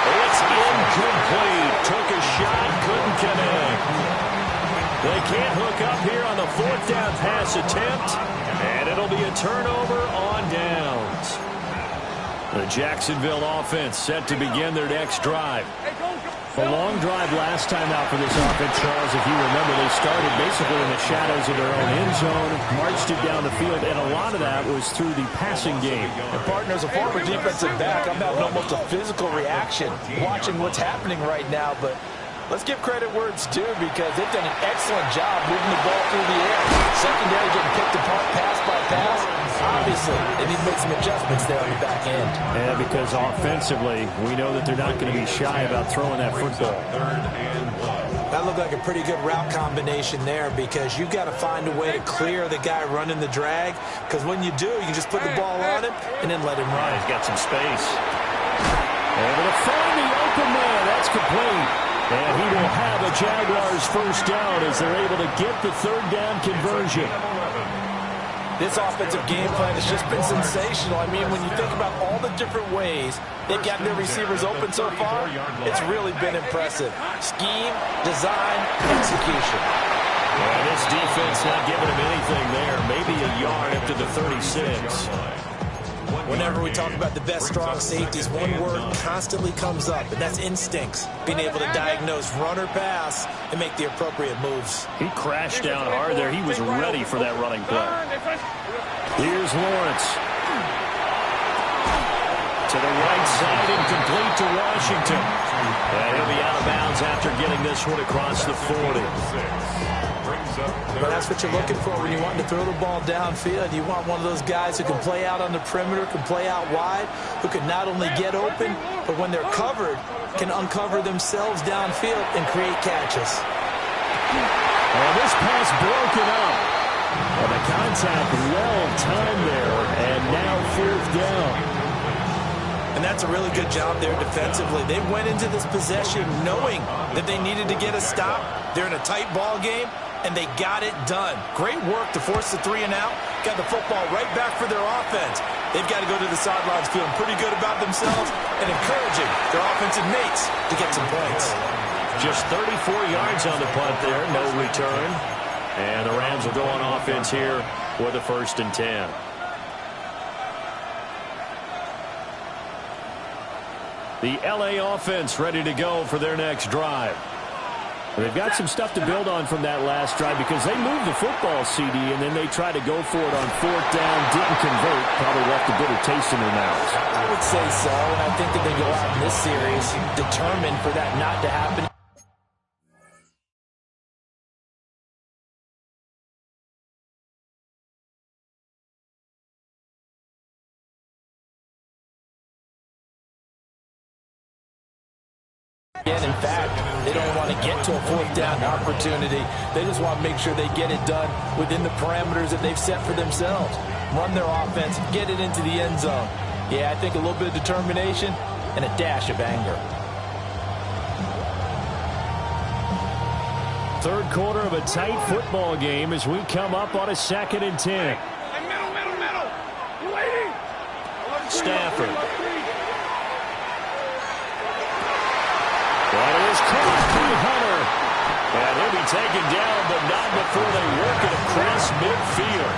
It's incomplete. Took a shot, couldn't connect. They can't hook up here on the 4th down pass attempt, and it'll be a turnover on downs. The Jacksonville offense set to begin their next drive. A long drive last time out for this offense, Charles. If you remember, they started basically in the shadows of their own end zone, marched it down the field, and a lot of that was through the passing game. And partner, as a former defensive back, I'm having almost a physical reaction watching what's happening right now. But let's give credit where it's due, because they've done an excellent job moving the ball through the air. Secondary getting picked apart pass by pass. Obviously, they need to make some adjustments there on the back end. Yeah, because offensively, we know that they're not going to be shy about throwing that football. 3rd and 1. That looked like a pretty good route combination there because you've got to find a way to clear the guy running the drag, because when you do, you can just put the ball on him and then let him run. He's got some space. Able to find the open man. That's complete. And he will have a Jaguars first down as they're able to get the third down conversion. This offensive game plan has just been sensational. I mean, when you think about all the different ways they've gotten their receivers open so far, it's really been impressive. Scheme, design, execution. And this defense not giving him anything there. Maybe a yard up to the 36. Whenever we talk about the best strong safeties, one word constantly comes up, and that's instincts. Being able to diagnose run or pass and make the appropriate moves. He crashed down hard there. He was ready for that running play. Here's Lawrence. To the right side, incomplete to Washington. And he'll be out of bounds after getting this one across the 40. But that's what you're looking for when you want to throw the ball downfield. You want one of those guys who can play out on the perimeter, can play out wide, who can not only get open, but when they're covered, can uncover themselves downfield and create catches. And this pass broken up. And the contact well timed there, and now fourth down. And that's a really good job there defensively. They went into this possession knowing that they needed to get a stop. They're in a tight ball game, and they got it done. Great work to force the 3 and out. Got the football right back for their offense. They've got to go to the sidelines feeling pretty good about themselves and encouraging their offensive mates to get some points. Just 34 yards on the punt there, no return. And the Rams will go on offense here with a 1st and 10. The LA offense ready to go for their next drive. They've got some stuff to build on from that last drive because they moved the football, CD, and then they tried to go for it on 4th down, didn't convert, probably left a bitter taste in their mouths. I would say so, and I think that they go out in this series determined for that not to happen. In fact, they don't want to get to a 4th down opportunity. They just want to make sure they get it done within the parameters that they've set for themselves. Run their offense, get it into the end zone. Yeah, I think a little bit of determination and a dash of anger. Third quarter of a tight football game as we come up on a 2nd and 10. Middle. Waiting. Stafford. That is caught by Hunter. And he'll be taken down, but not before they work it across midfield.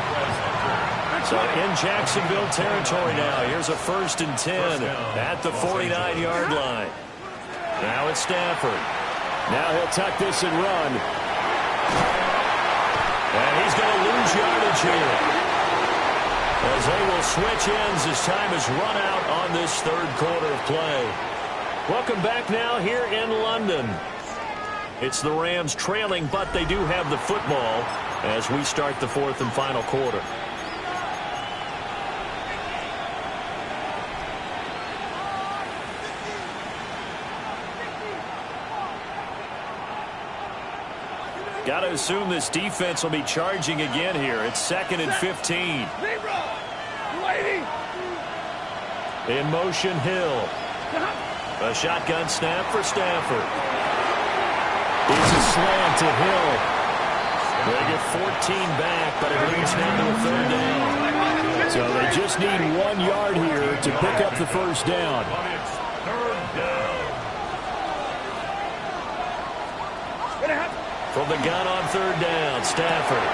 So in Jacksonville territory now. Here's a 1st and 10 at the 49-yard line. Now it's Stafford. Now he'll tuck this and run. And he's going to lose yardage here, as they will switch ends as time is run out on this 3rd quarter of play. Welcome back now here in London. It's the Rams trailing, but they do have the football as we start the 4th and final quarter. Got to assume this defense will be charging again here. It's 2nd and 15. Waiting. In motion, Hill. A shotgun snap for Stafford. It's a slant to Hill. They get 14 back, but it leads now to a 3rd down. So they just need 1 yard here to pick up the 1st down. From the gun on 3rd down, Stafford.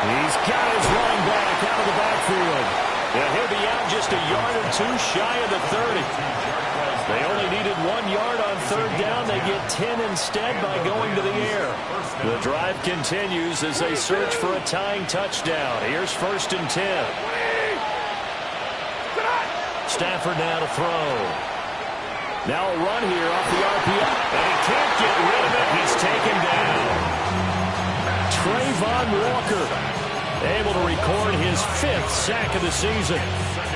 He's got his running back out of the backfield. Yeah, he'll be out just a yard or 2 shy of the 30. They only needed 1 yard on 3rd down. They get 10 instead by going to the air. The drive continues as they search for a tying touchdown. Here's 1st and 10. Stafford now to throw. Now a run here off the RPO. And he can't get rid of it. He's taken down. Trayvon Walker able to record his 5th sack of the season.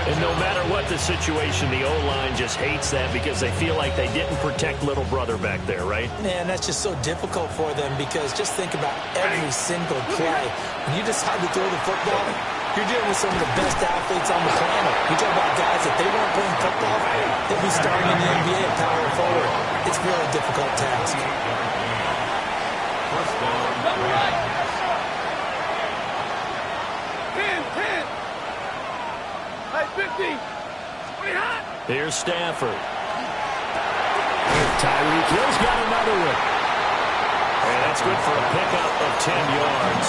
And no matter what the situation, the O-line just hates that because they feel like they didn't protect little brother back there, right? Man, that's just so difficult for them because just think about every single play. When you decide to throw the football, you're dealing with some of the best athletes on the planet. You talk about guys, if they weren't playing football, they'd be starting in the NBA and power forward. It's a really difficult task. First down. Here's Stafford. Tyreek Hill's got another one. And that's good for a pickup of 10 yards.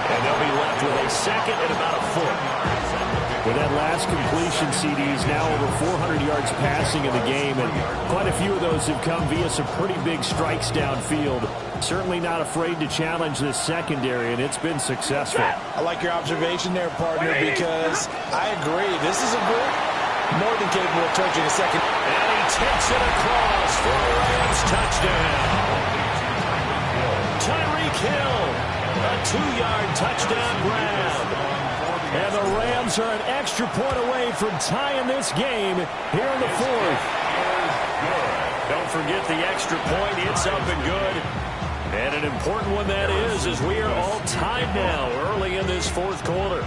And they'll be left with a second and about a foot. With that last completion, CD's now over 400 yards passing in the game, and quite a few of those have come via some pretty big strikes downfield. Certainly not afraid to challenge this secondary, and it's been successful. I like your observation there, partner, because I agree. This is a group more than capable of charging a second. And he takes it across for a Rams touchdown. Tyreek Hill, a 2-yard touchdown grab. And the Rams are an extra point away from tying this game here in the fourth. Don't forget the extra point. It's up and good. And an important one that is, as we are all tied now early in this fourth quarter.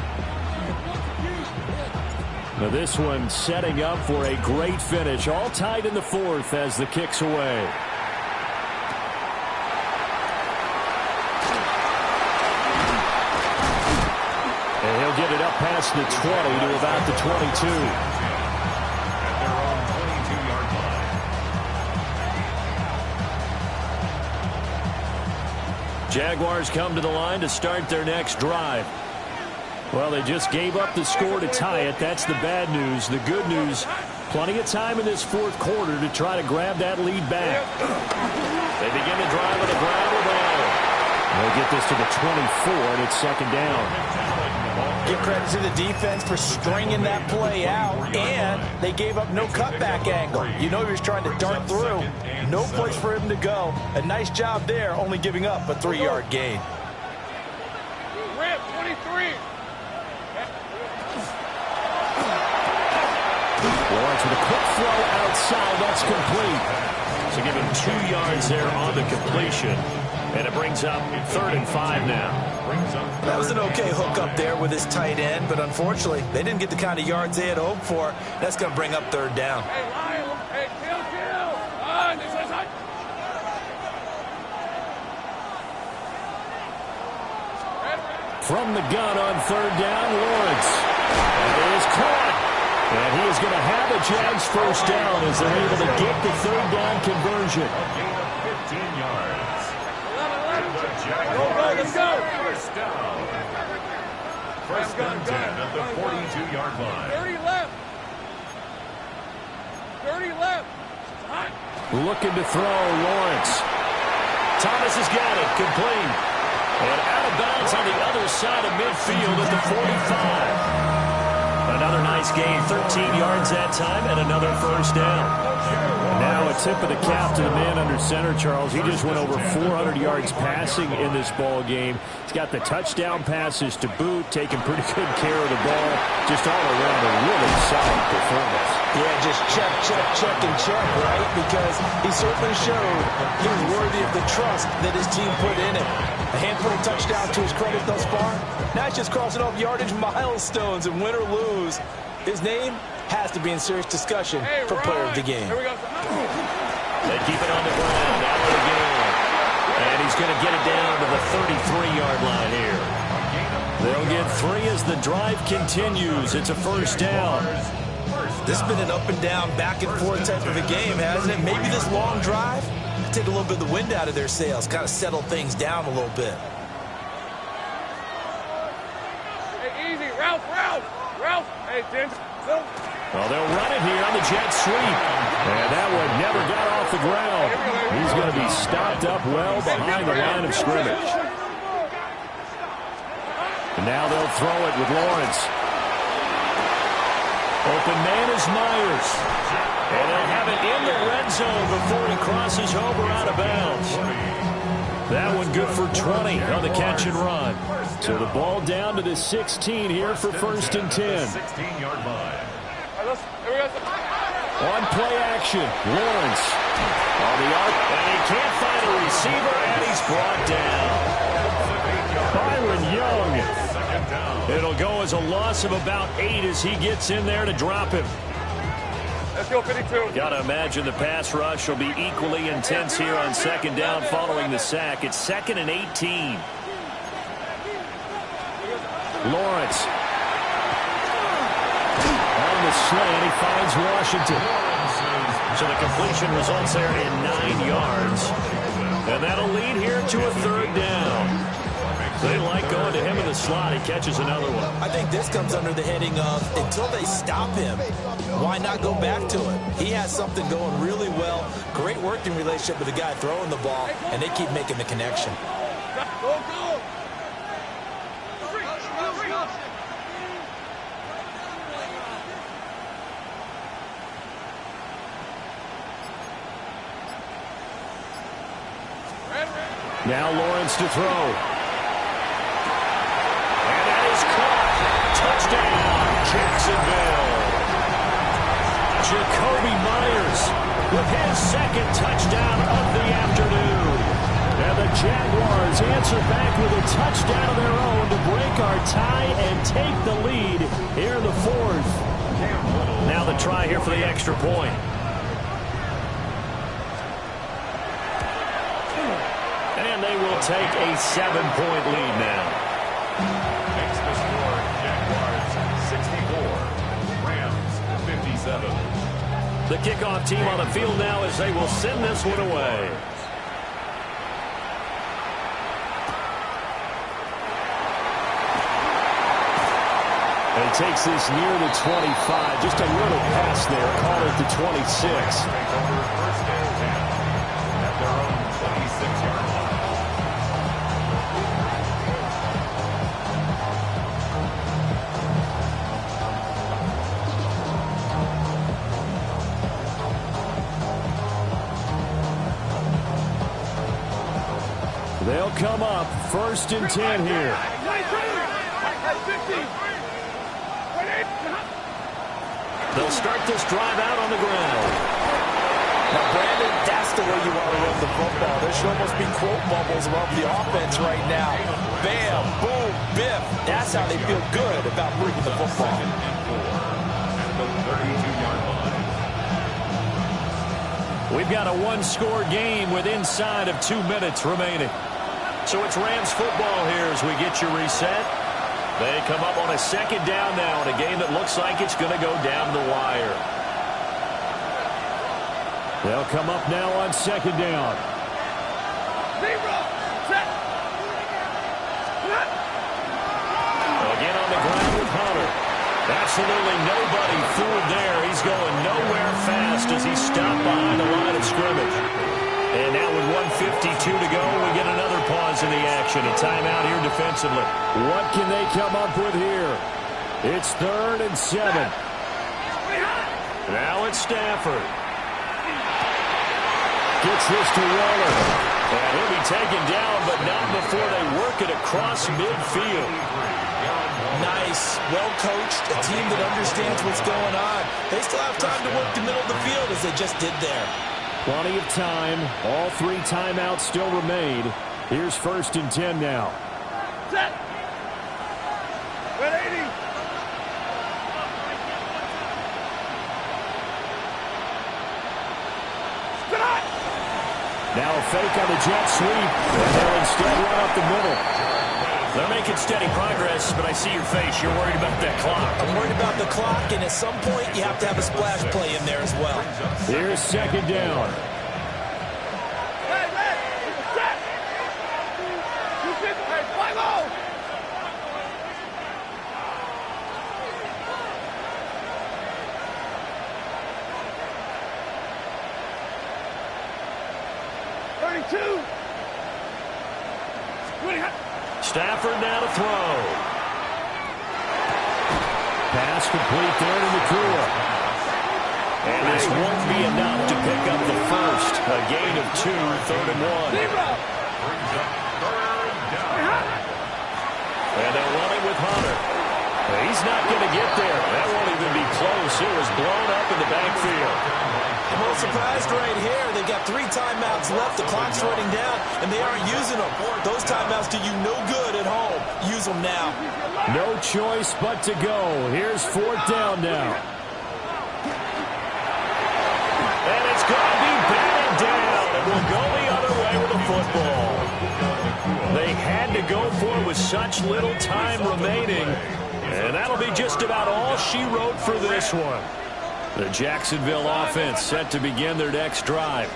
Now this one setting up for a great finish. All tied in the fourth as the kick's away. And he'll get it up past the 20 to about the 22. At their own 22-yard line. Jaguars come to the line to start their next drive. Well, they just gave up the score to tie it. That's the bad news. The good news, plenty of time in this fourth quarter to try to grab that lead back. They begin the drive with a gravel ball. They'll get this to the 24, and it's second down. Give credit to the defense for stringing that play out, and they gave up no cutback angle. You know he was trying to dart through. No place for him to go. A nice job there, only giving up a 3-yard gain. Rip, 23. Lawrence with a quick throw outside. That's complete. So give him 2 yards there on the completion. And it brings up 3rd and 5 now. That was an okay hook up there with his tight end, but unfortunately, they didn't get the kind of yards they had hoped for. That's going to bring up 3rd down. Hey, Lyle. Hey, kill. This is hot. From the gun on 3rd down, Lawrence. And it is caught. And he is going to have a Jags first down as they're able to get the 3rd down conversion. A gain of 15 yards. Let's go. First down. First and 10 at the 42-yard line. 30 left. 30 left. Hot. Looking to throw, Lawrence. Thomas has got it, complete. And out of bounds on the other side of midfield at the 45. Another nice gain, 13 yards that time, and another first down. Now a tip of the cap to the man under center, Charles. He just went over 400 yards passing in this ball game. He's got the touchdown passes to boot, taking pretty good care of the ball. Just all around a really solid performance. Yeah, just check, and check, right? Because he certainly showed he was worthy of the trust that his team put in him. A handful of touchdowns to his credit thus far. Now he's just crossing off yardage milestones, and win or lose, his name has to be in serious discussion for player of the game. Here we go. They keep it on the ground. Allen again. And he's going to get it down to the 33-yard line here. They'll get 3 as the drive continues. It's a first down. This has been an up and down, back and forth type of a game, hasn't it? Maybe this long drive take a little bit of the wind out of their sails, kind of settle things down a little bit. Hey, easy. Ralph. Hey, Tim. Well, they'll run it here on the jet sweep. And that one never got off the ground. He's going to be stopped up well behind the line of scrimmage. And now they'll throw it with Lawrence. Open man is Myers. And they'll have it in the red zone before he crosses over out of bounds. That one good for 20 on the catch and run. So the ball down to the 16 here for 1st and 10. 16-yard line. On play action, Lawrence on the arc, and he can't find a receiver, and he's brought down. Byron Young. It'll go as a loss of about 8 as he gets in there to drop him. Let's go, 52. Got to imagine the pass rush will be equally intense here on second down following the sack. It's 2nd and 18. Lawrence. On the slant, he finds Washington. So the completion results there in 9 yards. And that'll lead here to a 3rd down. They like going to him in the slot. He catches another one. I think this comes under the heading of until they stop him, why not go back to it? He has something going really well. Great working relationship with the guy throwing the ball, and they keep making the connection. Go, go. Now Lawrence to throw. And that is caught. Touchdown, Jacksonville. Jacoby Myers with his 2nd touchdown of the afternoon. And the Jaguars answer back with a touchdown of their own to break our tie and take the lead here in the 4th. Now the try here for the extra point. And they will take a 7-point lead now. Makes the score Jaguars 64, Rams 57. The kickoff team on the field now as they will send this one away. And he takes this near the 25. Just a little pass there. Call it the 26. Take over 1st and 10 at their own 26-yard line. They'll come up 1st and 10 here. They'll start this drive out on the ground. Now, Brandon, that's the way you want to run the football. There should almost be quote bubbles above the offense right now. Bam, boom, biff. That's how they feel good about moving the football. At the 32-yard line. We've got a 1-score game with inside of 2 minutes remaining. So it's Rams football here as we get you reset. They come up on a 2nd down now in a game that looks like it's going to go down the wire. They'll come up now on 2nd down. Again on the ground with Hunter. Absolutely nobody fooled there. He's going nowhere fast as he stopped behind the line of scrimmage. And now with 1:52 to go, we get another pause in the action. A timeout here defensively. What can they come up with here? It's 3rd and 7. Now it's Stafford. Gets this to Waller. And he'll be taken down, but not before they work it across midfield. Nice, well-coached, a team that understands what's going on. They still have time to work the middle of the field as they just did there. Plenty of time. All 3 timeouts still remain. Here's 1st and 10 now. Set. 180. Now a fake on the jet sweep. And they'll instead run up the middle. They're making steady progress, but I see your face. You're worried about that clock. I'm worried about the clock, and at some point, you have to have a splash play in there as well. Here's 2nd down. Stafford now to throw. Pass complete there to Nakua. And this won't be enough to pick up the first. A gain of 2, 3rd and 1. And they'll run it with Hunter. He's not going to get there. That won't even be close. It was blown up in the backfield. I'm a little surprised right here. They've got 3 timeouts left. The clock's running down, and they aren't using them. Those timeouts do you no good at home. Use them now. No choice but to go. Here's 4th down now. And it's going to be batted down, and we'll go the other way with the football. They had to go for it with such little time remaining, and that'll be just about all she wrote for this one. The Jacksonville offense set to begin their next drive.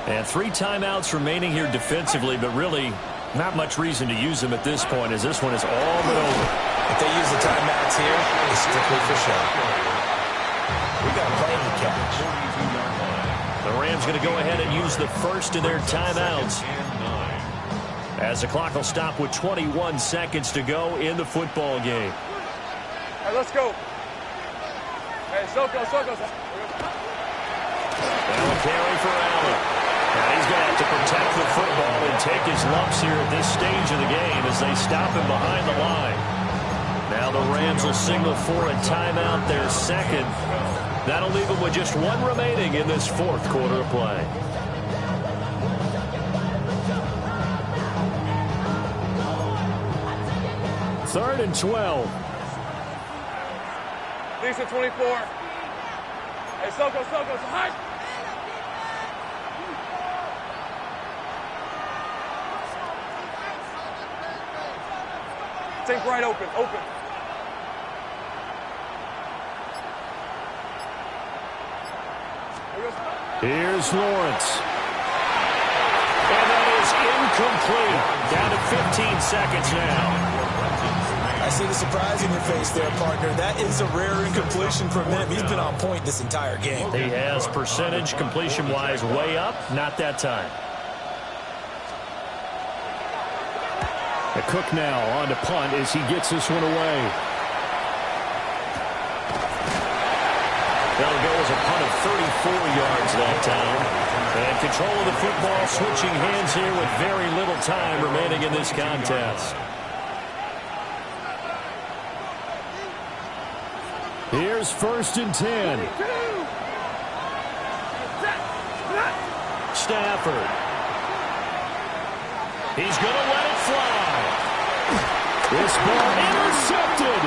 And 3 timeouts remaining here defensively, but really not much reason to use them at this point as this one is all but over. If they use the timeouts here, it's strictly for show. We got playing to catch. The Rams going to go ahead and use the first of their timeouts, as the clock will stop with 21 seconds to go in the football game. All right, let's go. Hey, Soko. Now a carry for Allen. And he's going to have to protect the football and take his lumps here at this stage of the game as they stop him behind the line. Now the Rams will signal for a timeout, their second. That'll leave them with just 1 remaining in this 4th quarter of play. Third and 12. Lisa 24. Hey, Soko, high. Think right open. Here's Lawrence. And that is incomplete. Down to 15 seconds now. I see the surprise in your face there, partner. That is a rare incompletion from him. He's been on point this entire game. He has percentage completion-wise way up. Not that time. The Cook now on to punt as he gets this one away. That'll go as a punt of 34 yards that time. And control of the football switching hands here with very little time remaining in this contest. Here's 1st and 10. Stafford. He's going to let it fly. This ball intercepted.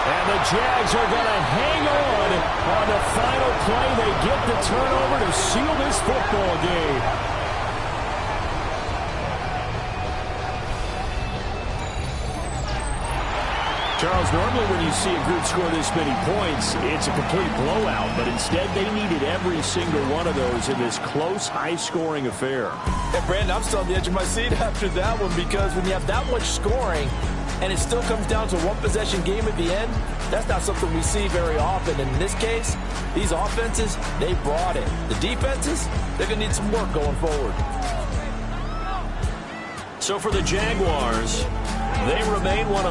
And the Jags are going to hang on the final play. They get the turnover to seal this football game. Charles, normally when you see a group score this many points, it's a complete blowout. But instead, they needed every single one of those in this close, high-scoring affair. And, Brandon, I'm still on the edge of my seat after that one because when you have that much scoring and it still comes down to a one-possession game at the end, that's not something we see very often. And in this case, these offenses, they brought it. The defenses, they're going to need some work going forward. So for the Jaguars, they remain one of